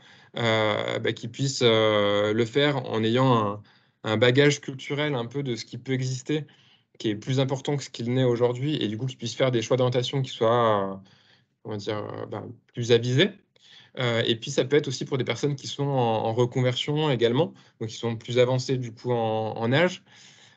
qui puissent le faire en ayant un bagage culturel un peu de ce qui peut exister, qui est plus important que ce qu'il n'est aujourd'hui, et du coup, qu'ils puissent faire des choix d'orientation qui soient, on va dire, plus avisés. Et puis, ça peut être aussi pour des personnes qui sont en reconversion également, donc qui sont plus avancées du coup en âge.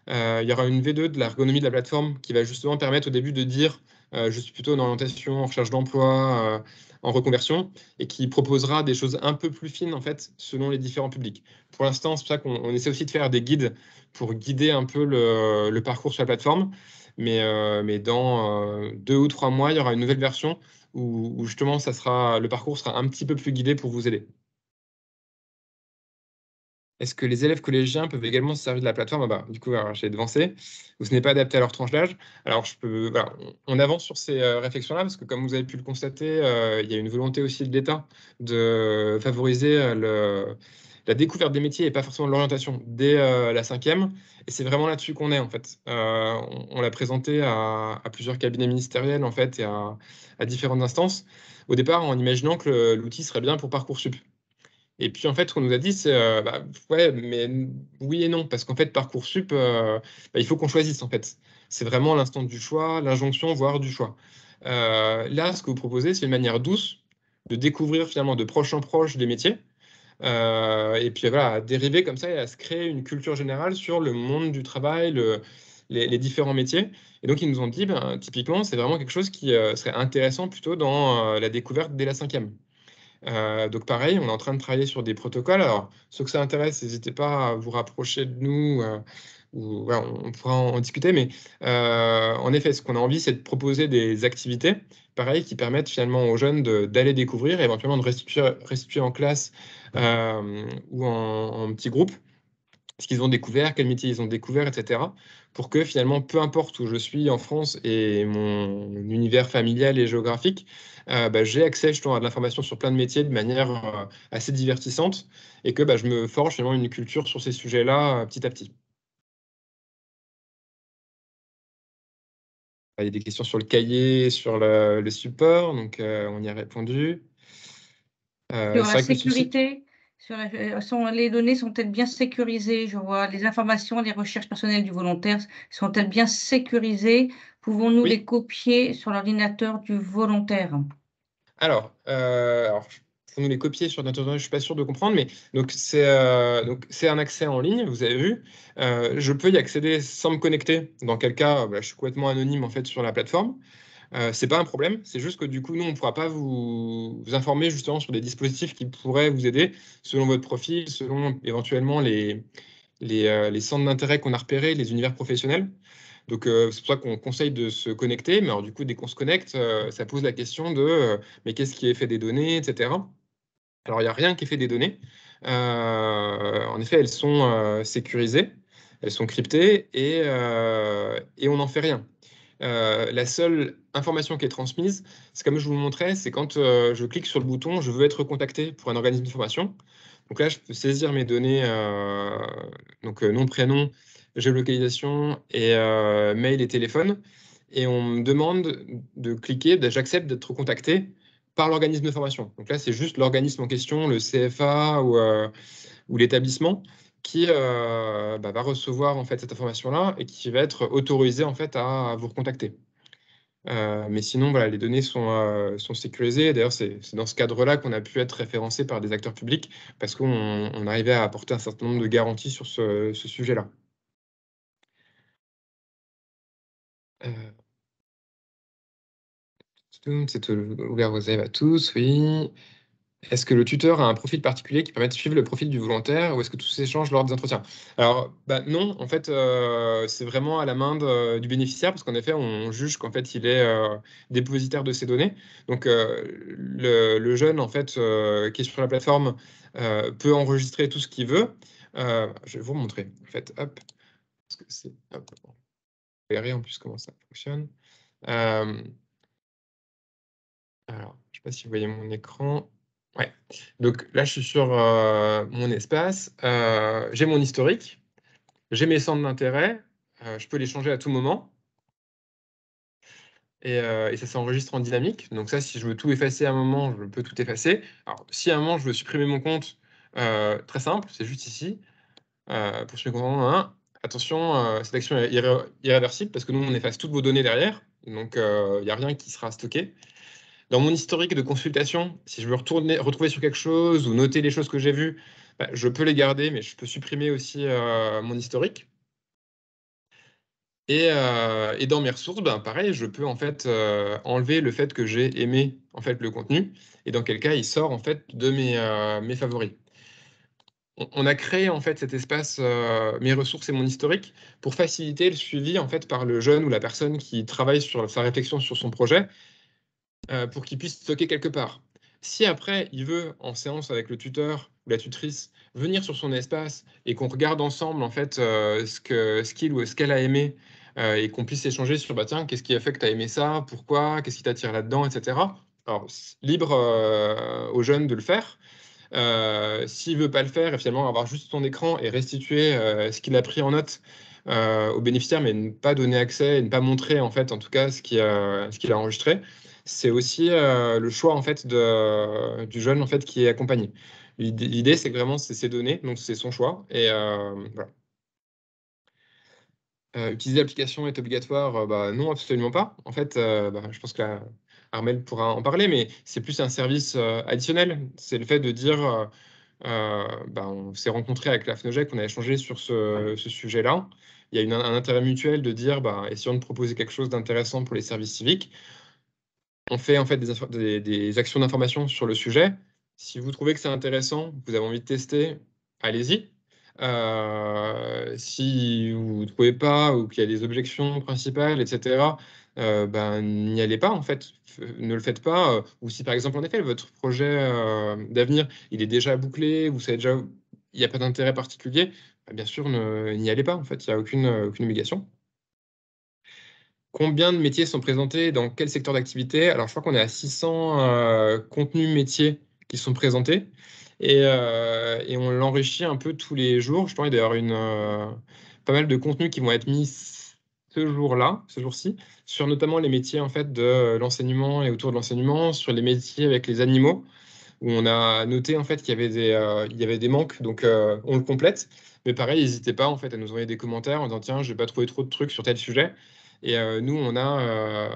Il y aura une V2 de l'ergonomie de la plateforme qui va justement permettre au début de dire je suis plutôt en orientation, en recherche d'emploi, en reconversion, et qui proposera des choses un peu plus fines en fait selon les différents publics. Pour l'instant, c'est pour ça qu'on essaie aussi de faire des guides pour guider un peu le parcours sur la plateforme. Mais dans 2 ou 3 mois, il y aura une nouvelle version où justement le parcours sera un petit peu plus guidé pour vous aider. Est-ce que les élèves collégiens peuvent également se servir de la plateforme? Du coup, alors, j'ai devancé. Ou ce n'est pas adapté à leur tranche d'âge? Alors, voilà, on avance sur ces réflexions-là parce que, comme vous avez pu le constater, il y a une volonté aussi de l'État de favoriser la découverte des métiers et pas forcément de l'orientation dès la 5e. Et c'est vraiment là-dessus qu'on est, en fait. On l'a présenté à plusieurs cabinets ministériels, en fait, et à différentes instances. Au départ, en imaginant que l'outil serait bien pour Parcoursup. Et puis, en fait, ce qu'on nous a dit, c'est ouais, mais oui et non, parce qu'en fait, Parcoursup, il faut qu'on choisisse, en fait. C'est vraiment l'instant du choix, l'injonction, voire du choix. Là, ce que vous proposez, c'est une manière douce de découvrir finalement de proche en proche des métiers, et puis voilà, à dériver comme ça et à se créer une culture générale sur le monde du travail, les différents métiers. Et donc, ils nous ont dit, typiquement, c'est vraiment quelque chose qui serait intéressant plutôt dans la découverte dès la 5e. Donc pareil, on est en train de travailler sur des protocoles. Alors, ceux que ça intéresse, n'hésitez pas à vous rapprocher de nous, ou voilà, on pourra en discuter. Mais en effet, ce qu'on a envie, c'est de proposer des activités, pareil, qui permettent finalement aux jeunes d'aller découvrir, et éventuellement de restituer en classe ou en petit groupe ce qu'ils ont découvert, quel métier ils ont découvert, etc. Pour que finalement, peu importe où je suis en France et mon univers familial et géographique, j'ai accès justement à de l'information sur plein de métiers de manière assez divertissante, et que je me forge finalement une culture sur ces sujets-là petit à petit. Il y a des questions sur le cahier, sur le support, donc on y a répondu. Sur C'est la vrai que le souci... sécurité, les données sont-elles bien sécurisées? Je vois les informations, les recherches personnelles du volontaire sont-elles bien sécurisées? Pouvons-nous les Oui, copier sur l'ordinateur du volontaire? alors faut nous les copier sur notre ordinateur, je suis pas sûr de comprendre, mais donc c'est un accès en ligne, vous avez vu. Je peux y accéder sans me connecter, dans quel cas je suis complètement anonyme en fait sur la plateforme. C'est pas un problème, c'est juste que du coup, nous, on ne pourra pas vous informer justement sur des dispositifs qui pourraient vous aider selon votre profil, selon éventuellement les centres d'intérêt qu'on a repérés, les univers professionnels. Donc, c'est pour ça qu'on conseille de se connecter. Mais alors, du coup, dès qu'on se connecte, ça pose la question de mais qu'est-ce qui est fait des données, etc. Alors, il n'y a rien qui est fait des données. En effet, elles sont sécurisées, elles sont cryptées et on n'en fait rien. La seule information qui est transmise, c'est comme je vous le montrais, c'est quand je clique sur le bouton « Je veux être contacté pour un organisme de formation ». Donc là, je peux saisir mes données, donc nom, prénom, géolocalisation et mail et téléphone. Et on me demande de cliquer, j'accepte d'être contacté par l'organisme de formation. Donc là, c'est juste l'organisme en question, le CFA ou l'établissement, qui va recevoir en fait cette information-là et qui va être autorisé en fait à vous recontacter. Mais sinon, voilà, les données sont sécurisées. D'ailleurs, c'est dans ce cadre-là qu'on a pu être référencé par des acteurs publics parce qu'on arrivait à apporter un certain nombre de garanties sur ce sujet-là. C'est ouvert aux élèves à tous, oui. Est-ce que le tuteur a un profil particulier qui permet de suivre le profil du volontaire ou est-ce que tout s'échange lors des entretiens? Alors, non, en fait, c'est vraiment à la main du bénéficiaire parce qu'en effet, on juge qu'en fait, il est dépositaire de ces données. Donc, le jeune, en fait, qui est sur la plateforme peut enregistrer tout ce qu'il veut. Je vais vous montrer, en fait, hop, parce que c'est, hop, vous verrez en plus comment ça fonctionne. Alors, je ne sais pas si vous voyez mon écran. Ouais. Donc là, je suis sur mon espace. J'ai mon historique. J'ai mes centres d'intérêt. Je peux les changer à tout moment. Et ça s'enregistre en dynamique. Donc ça, si je veux tout effacer à un moment, je peux tout effacer. Alors, si à un moment, je veux supprimer mon compte, très simple, c'est juste ici. Pour supprimer mon compte, attention, cette action est irréversible parce que nous, on efface toutes vos données derrière. Donc, il n'y a rien qui sera stocké. Dans mon historique de consultation, si je veux retrouver sur quelque chose ou noter les choses que j'ai vues, je peux les garder, mais je peux supprimer aussi mon historique. Et dans mes ressources, pareil, je peux en fait enlever le fait que j'ai aimé en fait le contenu, et dans quel cas il sort en fait de mes favoris. On a créé en fait cet espace mes ressources et mon historique pour faciliter le suivi en fait par le jeune ou la personne qui travaille sur sa réflexion sur son projet. Pour qu'il puisse stocker quelque part. Si après, il veut, en séance avec le tuteur ou la tutrice, venir sur son espace et qu'on regarde ensemble en fait ce qu'il ou ce qu'elle a aimé et qu'on puisse échanger sur bah tiens, qu'est-ce qui a fait que tu as aimé ça, pourquoi, qu'est-ce qui t'attire là-dedans, etc. Alors, libre aux jeunes de le faire. S'il veut pas le faire et finalement avoir juste son écran et restituer ce qu'il a pris en note au bénéficiaire, mais ne pas donner accès et ne pas montrer en fait, en tout cas, ce qu'il a enregistré, c'est aussi le choix en fait du jeune en fait qui est accompagné. L'idée, c'est que vraiment c'est ses données, donc c'est son choix et voilà. Utiliser l'application est obligatoire? Non, absolument pas. En fait, je pense que Armelle pourra en parler, mais c'est plus un service additionnel. C'est le fait de dire, on s'est rencontré avec la FNOGEC, on a échangé sur ce sujet-là. Il y a un intérêt mutuel de dire, essayons de proposer quelque chose d'intéressant pour les services civiques. On fait en fait des actions d'information sur le sujet. Si vous trouvez que c'est intéressant, vous avez envie de tester, allez-y. Si vous ne trouvez pas ou qu'il y a des objections principales, etc., n'y allez pas en fait. Ne le faites pas. Ou si par exemple, en effet, votre projet d'avenir, il est déjà bouclé, vous savez déjà, il n'y a pas d'intérêt particulier, bien sûr, n'y allez pas en fait. Il n'y a aucune obligation. Combien de métiers sont présentés dans quel secteur d'activité? Alors, je crois qu'on est à 600 contenus métiers qui sont présentés et on l'enrichit un peu tous les jours. Je pense qu'il va y avoir pas mal de contenus qui vont être mis ce jour-ci, sur notamment les métiers en fait de l'enseignement et autour de l'enseignement, sur les métiers avec les animaux, où on a noté en fait qu'il y avait des manques, donc on le complète. Mais pareil, n'hésitez pas en fait à nous envoyer des commentaires en disant tiens, j'ai pas trouvé trop de trucs sur tel sujet. Et nous, on a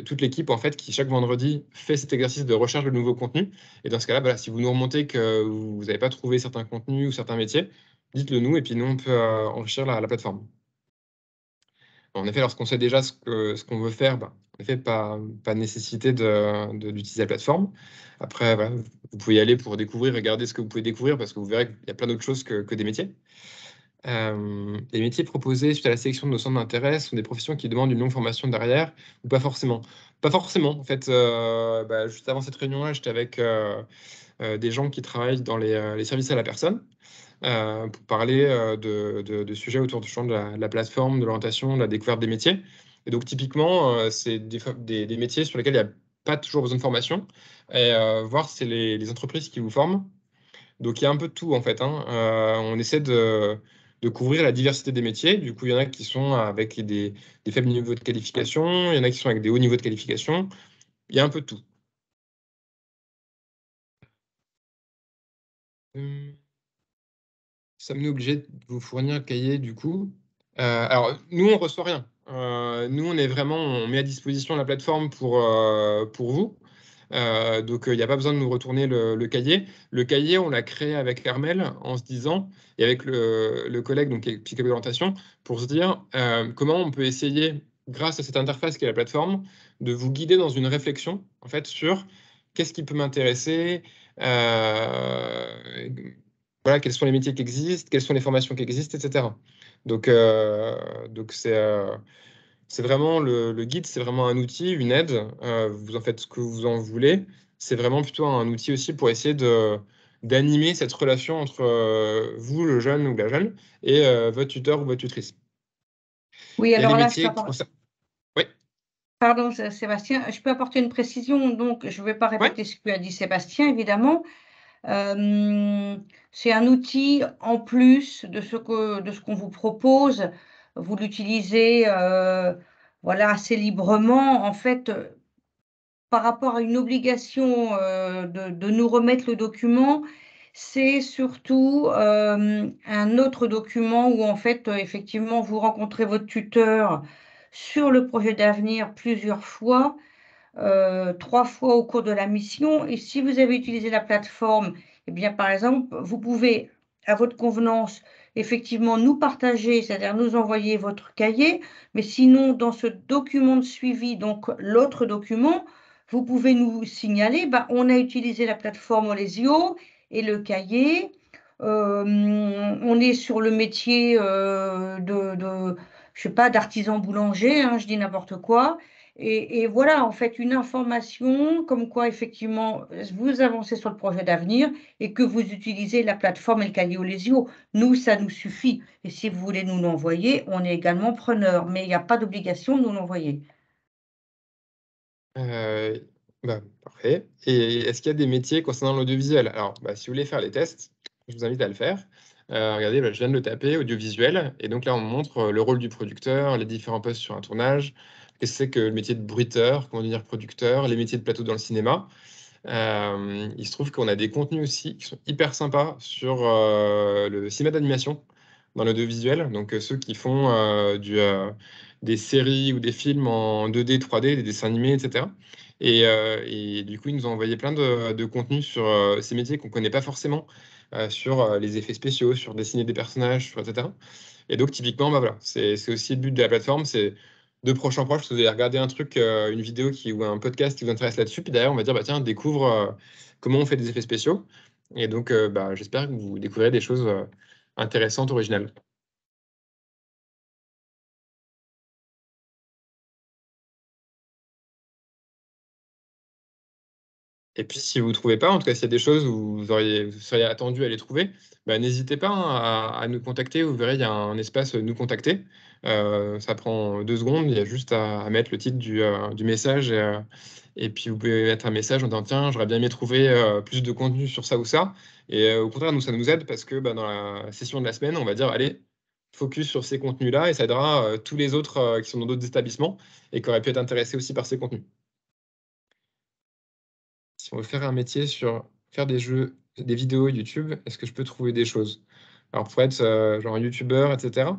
toute l'équipe en fait qui chaque vendredi fait cet exercice de recherche de nouveaux contenus. Et dans ce cas-là, voilà, si vous nous remontez que vous n'avez pas trouvé certains contenus ou certains métiers, dites-le nous et puis nous on peut enrichir la plateforme. En effet, lorsqu'on sait déjà ce qu'on veut faire, en effet, pas nécessité d'utiliser la plateforme. Après, voilà, vous pouvez y aller pour découvrir, regarder ce que vous pouvez découvrir parce que vous verrez qu'il y a plein d'autres choses que des métiers. Les métiers proposés suite à la sélection de nos centres d'intérêt sont des professions qui demandent une longue formation derrière ou pas forcément? Pas forcément. En fait, juste avant cette réunion-là, j'étais avec des gens qui travaillent dans les services à la personne pour parler de sujets autour du champ de la plateforme, de l'orientation, de la découverte des métiers. Et donc, typiquement, c'est des métiers sur lesquels il n'y a pas toujours besoin de formation. Et voir si c'est les entreprises qui vous forment. Donc, il y a un peu de tout, en fait, hein. On essaie de couvrir la diversité des métiers. Du coup, il y en a qui sont avec des faibles niveaux de qualification, il y en a qui sont avec des hauts niveaux de qualification. Il y a un peu de tout. Hum, Ça me obligé de vous fournir un cahier, du coup. Alors, nous, on reçoit rien. Nous, on met à disposition la plateforme pour vous. Donc, il n'y a pas besoin de nous retourner le cahier. Le cahier, on l'a créé avec Hermel en se disant, et avec le collègue donc, qui est psychologue d'orientation, pour se dire comment on peut essayer, grâce à cette interface qui est la plateforme, de vous guider dans une réflexion en fait, sur qu'est-ce qui peut m'intéresser, voilà, quels sont les métiers qui existent, quelles sont les formations qui existent, etc. Donc c'est vraiment le guide, c'est vraiment un outil, une aide. Vous en faites ce que vous en voulez. C'est vraiment plutôt un outil aussi pour essayer d'animer cette relation entre vous, le jeune ou la jeune, et votre tuteur ou votre tutrice. Oui, Il y a les alors là, métiers qui concernent. Oui, pardon, Sébastien, je peux apporter une précision. Donc, je ne vais pas ouais. répéter ce que a dit Sébastien, évidemment. C'est un outil en plus de ce qu'on vous propose. Vous l'utilisez voilà, assez librement. En fait, par rapport à une obligation de nous remettre le document, c'est surtout un autre document où en fait, effectivement, vous rencontrez votre tuteur sur le projet d'avenir plusieurs fois 3 fois au cours de la mission. Et si vous avez utilisé la plateforme, eh bien, par exemple, vous pouvez, à votre convenance, effectivement nous partager, c'est-à-dire nous envoyer votre cahier, mais sinon, dans ce document de suivi, donc l'autre document, vous pouvez nous signaler, on a utilisé la plateforme Olesio et le cahier. On est sur le métier je sais pas, d'artisan boulanger, hein, je dis n'importe quoi. Et voilà, en fait, une information comme quoi, effectivement, vous avancez sur le projet d'avenir et que vous utilisez la plateforme El Cahier Olesio. Nous, ça nous suffit. Et si vous voulez nous l'envoyer, on est également preneur, mais il n'y a pas d'obligation de nous l'envoyer. Euh, Parfait. Et est-ce qu'il y a des métiers concernant l'audiovisuel? Alors, si vous voulez faire les tests, je vous invite à le faire. Regardez, je viens de le taper, audiovisuel. Et donc là, on montre le rôle du producteur, les différents postes sur un tournage. Qu'est-ce que c'est que le métier de bruiteur, comment devenir producteur, les métiers de plateau dans le cinéma. Il se trouve qu'on a des contenus aussi qui sont hyper sympas sur le cinéma d'animation dans l'audiovisuel. Donc, ceux qui font des séries ou des films en 2D, 3D, des dessins animés, etc. Et du coup, ils nous ont envoyé plein de contenus sur ces métiers qu'on ne connaît pas forcément, sur les effets spéciaux, sur dessiner des personnages, etc. Et donc, typiquement, voilà, c'est aussi le but de la plateforme, c'est de proche en proche, vous allez regarder un truc, une vidéo ou un podcast qui vous intéresse là-dessus, puis derrière, on va dire, tiens, découvre comment on fait des effets spéciaux. Et donc, j'espère que vous découvrirez des choses intéressantes, originales. Et puis, si vous ne trouvez pas, en tout cas, s'il y a des choses où vous seriez attendu à les trouver, n'hésitez pas, hein, à nous contacter. Vous verrez, il y a un espace nous contacter. Ça prend 2 secondes. Il y a juste à mettre le titre du message. Et puis, vous pouvez mettre un message en disant, tiens, j'aurais bien aimé trouver plus de contenu sur ça ou ça. Et au contraire, nous, ça nous aide parce que dans la session de la semaine, on va dire, allez, focus sur ces contenus-là et ça aidera tous les autres qui sont dans d'autres établissements et qui auraient pu être intéressés aussi par ces contenus. Si on veut faire un métier sur faire des jeux, des vidéos YouTube, est-ce que je peux trouver des choses? Alors pour être genre youtubeur, etc.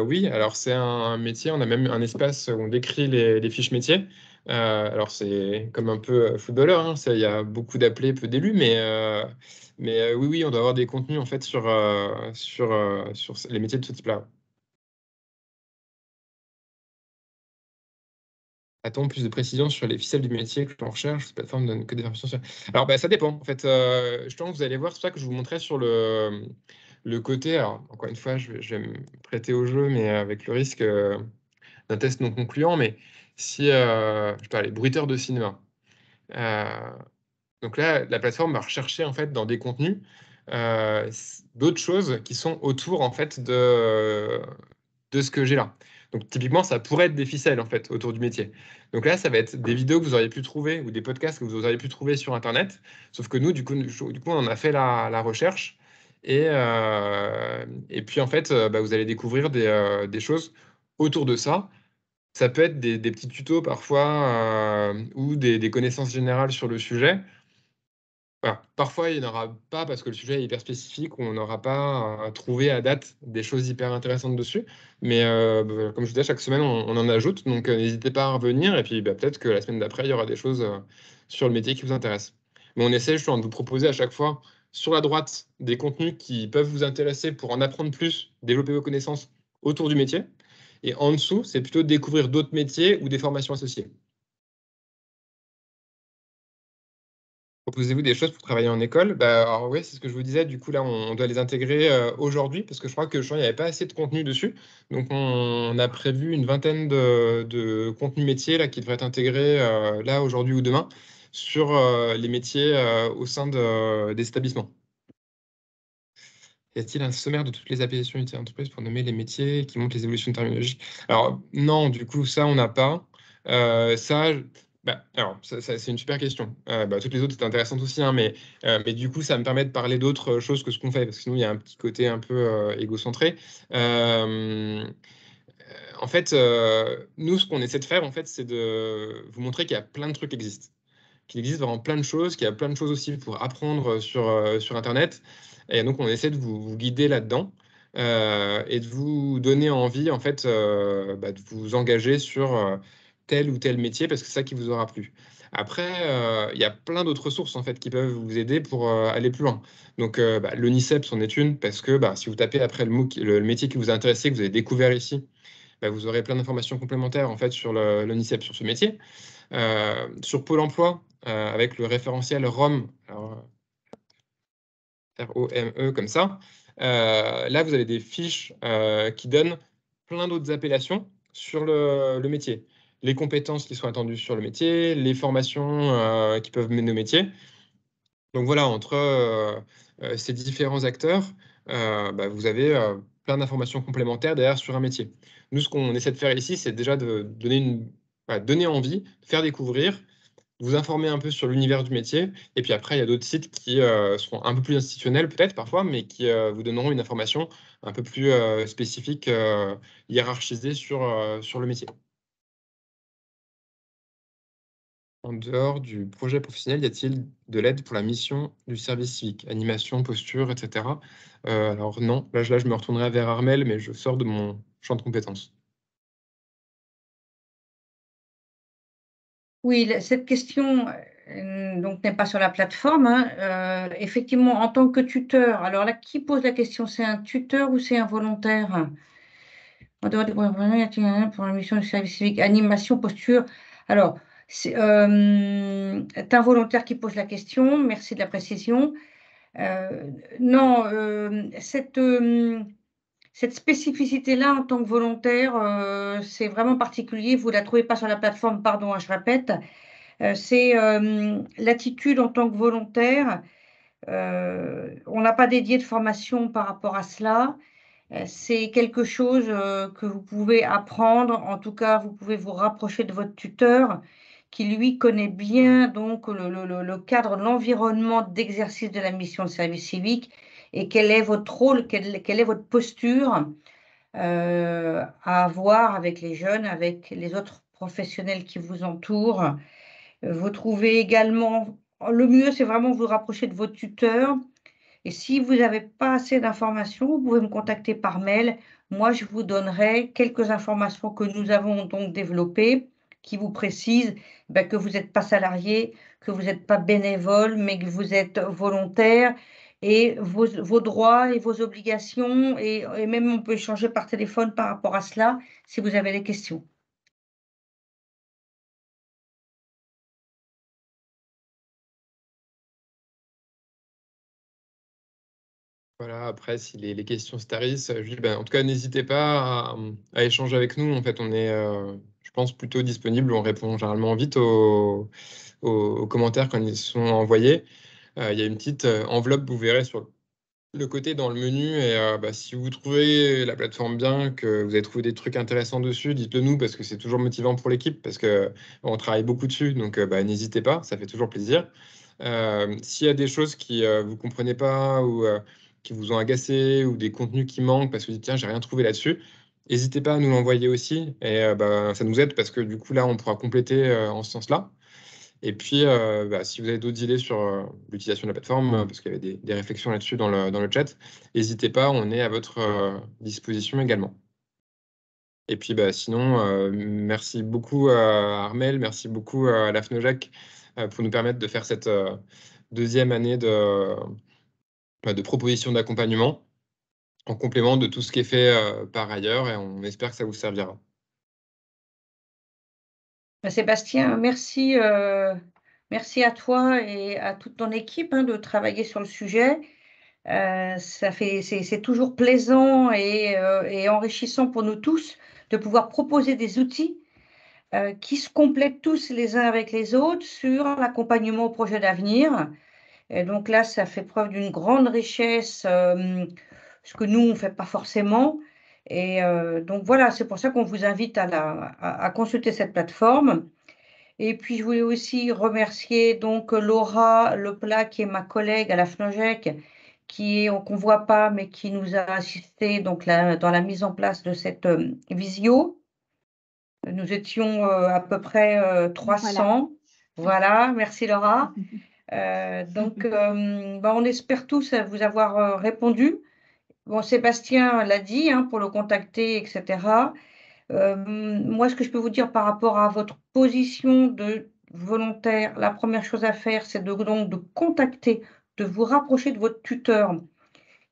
Oui, alors c'est un métier, on a même un espace où on décrit les fiches métiers. Alors c'est comme un peu footballeur, hein, il y a beaucoup d'appelés, peu d'élus, mais oui, oui, on doit avoir des contenus en fait sur les métiers de ce type-là. A-t-on plus de précisions sur les ficelles du métier que l'on recherche? Cette plateforme ne donne que des informations sur... Alors, ça dépend. En fait, je pense que vous allez voir, c'est ça que je vous montrais sur le côté. Alors, encore une fois, je vais me prêter au jeu, mais avec le risque d'un test non concluant. Mais si, je parlais bruiteur de cinéma. Donc là, la plateforme va rechercher en fait dans des contenus d'autres choses qui sont autour en fait de ce que j'ai là. Donc typiquement, ça pourrait être des ficelles en fait autour du métier. Donc là, ça va être des vidéos que vous auriez pu trouver ou des podcasts que vous auriez pu trouver sur Internet. Sauf que nous, du coup, on en a fait la recherche. Et puis en fait, vous allez découvrir des choses autour de ça. Ça peut être des petits tutos parfois ou des connaissances générales sur le sujet. Voilà. Parfois, il n'y en aura pas parce que le sujet est hyper spécifique ou on n'aura pas trouvé à date des choses hyper intéressantes dessus. Mais comme je vous disais, chaque semaine, on en ajoute. Donc, n'hésitez pas à revenir. Et puis, peut-être que la semaine d'après, il y aura des choses sur le métier qui vous intéressent. Mais on essaie justement de vous proposer à chaque fois sur la droite des contenus qui peuvent vous intéresser pour en apprendre plus, développer vos connaissances autour du métier. Et en dessous, c'est plutôt de découvrir d'autres métiers ou des formations associées. Proposez-vous des choses pour travailler en école? Alors oui, c'est ce que je vous disais. Du coup, là, on doit les intégrer aujourd'hui parce que je crois que il n'y avait pas assez de contenu dessus. Donc, on a prévu une vingtaine de contenus métiers là, qui devraient être intégrés là, aujourd'hui ou demain, sur les métiers au sein des établissements. Y a-t-il un sommaire de toutes les appellations utilisées en entreprise pour nommer les métiers qui montrent les évolutions terminologiques? Alors non, du coup, ça, on n'a pas. Ça, alors, ça, c'est une super question. Toutes les autres, c'est intéressantes aussi, hein, mais du coup, ça me permet de parler d'autres choses que ce qu'on fait, parce que sinon, il y a un petit côté un peu égocentré. En fait, nous, ce qu'on essaie de faire, en fait, c'est de vous montrer qu'il y a plein de trucs qui existent. Qu'il existe vraiment plein de choses, qu'il y a plein de choses aussi pour apprendre sur Internet. Et donc, on essaie de vous guider là-dedans et de vous donner envie, en fait, de vous engager sur tel ou tel métier parce que c'est ça qui vous aura plu. Après, il y a plein d'autres ressources en fait qui peuvent vous aider pour aller plus loin. Donc, l'ONICEP, c'en est une parce que si vous tapez après le métier qui vous a intéressé, que vous avez découvert ici, vous aurez plein d'informations complémentaires en fait sur l'ONICEP, sur ce métier. Sur Pôle emploi, avec le référentiel ROME, alors, ROME comme ça, là, vous avez des fiches qui donnent plein d'autres appellations sur le métier. Les compétences qui sont attendues sur le métier, les formations qui peuvent mener au métier. Donc voilà, entre ces différents acteurs, vous avez plein d'informations complémentaires derrière sur un métier. Nous, ce qu'on essaie de faire ici, c'est déjà de donner envie, de faire découvrir, vous informer un peu sur l'univers du métier. Et puis après, il y a d'autres sites qui seront un peu plus institutionnels peut-être parfois, mais qui vous donneront une information un peu plus spécifique, hiérarchisée sur le métier. En dehors du projet professionnel, y a-t-il de l'aide pour la mission du service civique? Animation, posture, et cetera? Alors non, là, je me retournerai vers Armel, mais je sors de mon champ de compétences. Oui, cette question donc n'est pas sur la plateforme, hein. Effectivement, en tant que tuteur, alors là, qui pose la question? C'est un tuteur ou c'est un volontaire? En dehors des programmes professionnels, y a-t-il un pour la mission du service civique? Animation, posture. Alors, c'est un volontaire qui pose la question. Merci de la précision. Non, cette spécificité-là, en tant que volontaire, c'est vraiment particulier. Vous ne la trouvez pas sur la plateforme, pardon, hein, je répète. C'est l'attitude en tant que volontaire. On n'a pas dédié de formation par rapport à cela. C'est quelque chose que vous pouvez apprendre. En tout cas, vous pouvez vous rapprocher de votre tuteur qui, lui, connaît bien donc le cadre, l'environnement d'exercice de la mission de service civique et quel est votre rôle, quelle est votre posture. à avoir avec les jeunes, avec les autres professionnels qui vous entourent. Vous trouvez également, le mieux, c'est vraiment vous rapprocher de votre tuteur. Et si vous n'avez pas assez d'informations, vous pouvez me contacter par mail. Moi, je vous donnerai quelques informations que nous avons donc développées qui vous précisent que vous n'êtes pas salarié, que vous n'êtes pas bénévole, mais que vous êtes volontaire et vos droits et vos obligations. Et même, on peut échanger par téléphone par rapport à cela si vous avez des questions. Voilà, après, si les questions se tarissent, en tout cas, n'hésitez pas à échanger avec nous. En fait, on est, je pense, plutôt disponible. On répond généralement vite aux commentaires quand ils sont envoyés. Il y a une petite enveloppe, vous verrez, sur le côté dans le menu. Et si vous trouvez la plateforme bien, que vous avez trouvé des trucs intéressants dessus, dites-le nous parce que c'est toujours motivant pour l'équipe, parce qu'on travaille beaucoup dessus. Donc, n'hésitez pas, ça fait toujours plaisir. S'il y a des choses qui vous comprenez pas ou qui vous ont agacé ou des contenus qui manquent parce que vous dites tiens, j'ai rien trouvé là-dessus, n'hésitez pas à nous l'envoyer aussi. Et ça nous aide parce que du coup, là, on pourra compléter en ce sens-là. Et puis, si vous avez d'autres idées sur l'utilisation de la plateforme, parce qu'il y avait des réflexions là-dessus dans le chat, n'hésitez pas, on est à votre disposition également. Et puis, sinon, merci beaucoup à Armel, merci beaucoup à la FNOJAC pour nous permettre de faire cette deuxième année de proposition d'accompagnement en complément de tout ce qui est fait par ailleurs, et on espère que ça vous servira. Sébastien, merci, merci à toi et à toute ton équipe de travailler sur le sujet. C'est toujours plaisant et enrichissant pour nous tous de pouvoir proposer des outils qui se complètent tous les uns avec les autres sur l'accompagnement au projet d'avenir. Et donc là, ça fait preuve d'une grande richesse, ce que nous, on ne fait pas forcément. Et donc voilà, c'est pour ça qu'on vous invite à consulter cette plateforme. Et puis, je voulais aussi remercier donc Laura Leplat, qui est ma collègue à la FNOJEC, qu'on ne voit pas, mais qui nous a assisté donc dans la mise en place de cette visio. Nous étions à peu près 300. Voilà, merci Laura. On espère tous vous avoir répondu. Bon, Sébastien l'a dit pour le contacter, etc. Moi, ce que je peux vous dire par rapport à votre position de volontaire, la première chose à faire, c'est donc de contacter, de vous rapprocher de votre tuteur,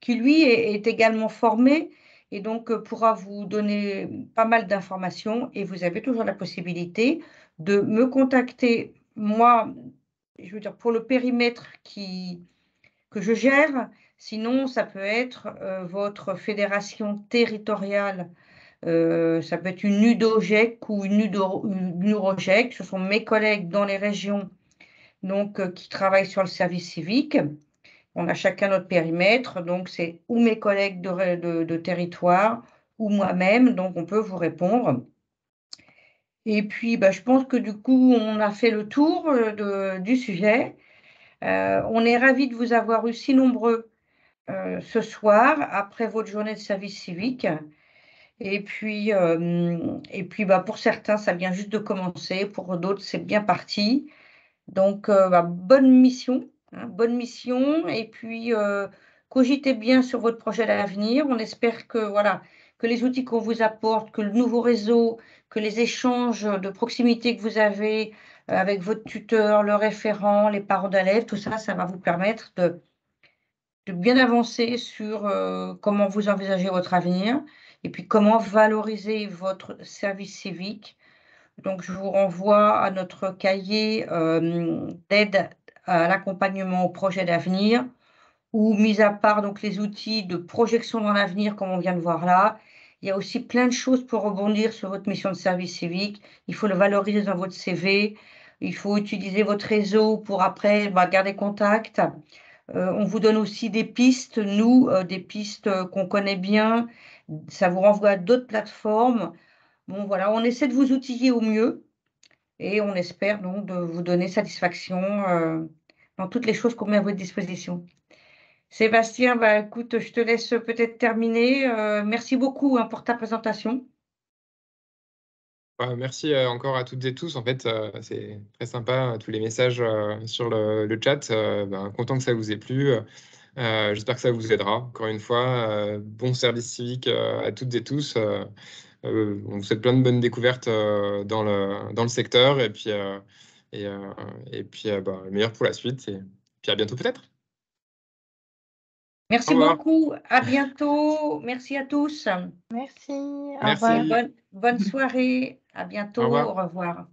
qui lui est également formé et donc pourra vous donner pas mal d'informations. Et vous avez toujours la possibilité de me contacter, moi, je veux dire, pour le périmètre que je gère. Sinon, ça peut être votre fédération territoriale. Ça peut être une UDOGEC ou une UROGEC. Ce sont mes collègues dans les régions donc, qui travaillent sur le service civique. On a chacun notre périmètre, donc c'est ou mes collègues de territoire ou moi-même, donc on peut vous répondre. Et puis, je pense que du coup, on a fait le tour du sujet. On est ravis de vous avoir eu si nombreux ce soir, après votre journée de service civique. Et puis, pour certains, ça vient juste de commencer. Pour d'autres, c'est bien parti. Donc, bonne mission, bonne mission. Et puis, cogitez bien sur votre projet d'avenir. On espère que, voilà, que les outils qu'on vous apporte, que le nouveau réseau, que les échanges de proximité que vous avez avec votre tuteur, le référent, les parents d'élèves, tout ça, ça va vous permettre de bien avancer sur comment vous envisagez votre avenir et puis comment valoriser votre service civique. Donc, je vous renvoie à notre cahier d'aide à l'accompagnement au projet d'avenir où, mis à part donc, les outils de projection dans l'avenir, comme on vient de voir là, il y a aussi plein de choses pour rebondir sur votre mission de service civique. Il faut le valoriser dans votre CV. Il faut utiliser votre réseau pour après garder contact. On vous donne aussi des pistes, des pistes qu'on connaît bien. Ça vous renvoie à d'autres plateformes. Bon, voilà, on essaie de vous outiller au mieux et on espère donc de vous donner satisfaction dans toutes les choses qu'on met à votre disposition. Sébastien, bah, écoute, je te laisse peut-être terminer. Merci beaucoup hein, pour ta présentation. Merci encore à toutes et tous. En fait, c'est très sympa, tous les messages sur le chat. Content que ça vous ait plu. J'espère que ça vous aidera. Encore une fois, bon service civique à toutes et tous. On vous souhaite plein de bonnes découvertes dans le secteur et puis le meilleur pour la suite. Et puis à bientôt peut-être. Au Merci revoir. beaucoup. À bientôt. Merci à tous. Merci. Au Merci. revoir. Bonne soirée. À Au bientôt. revoir. Au revoir.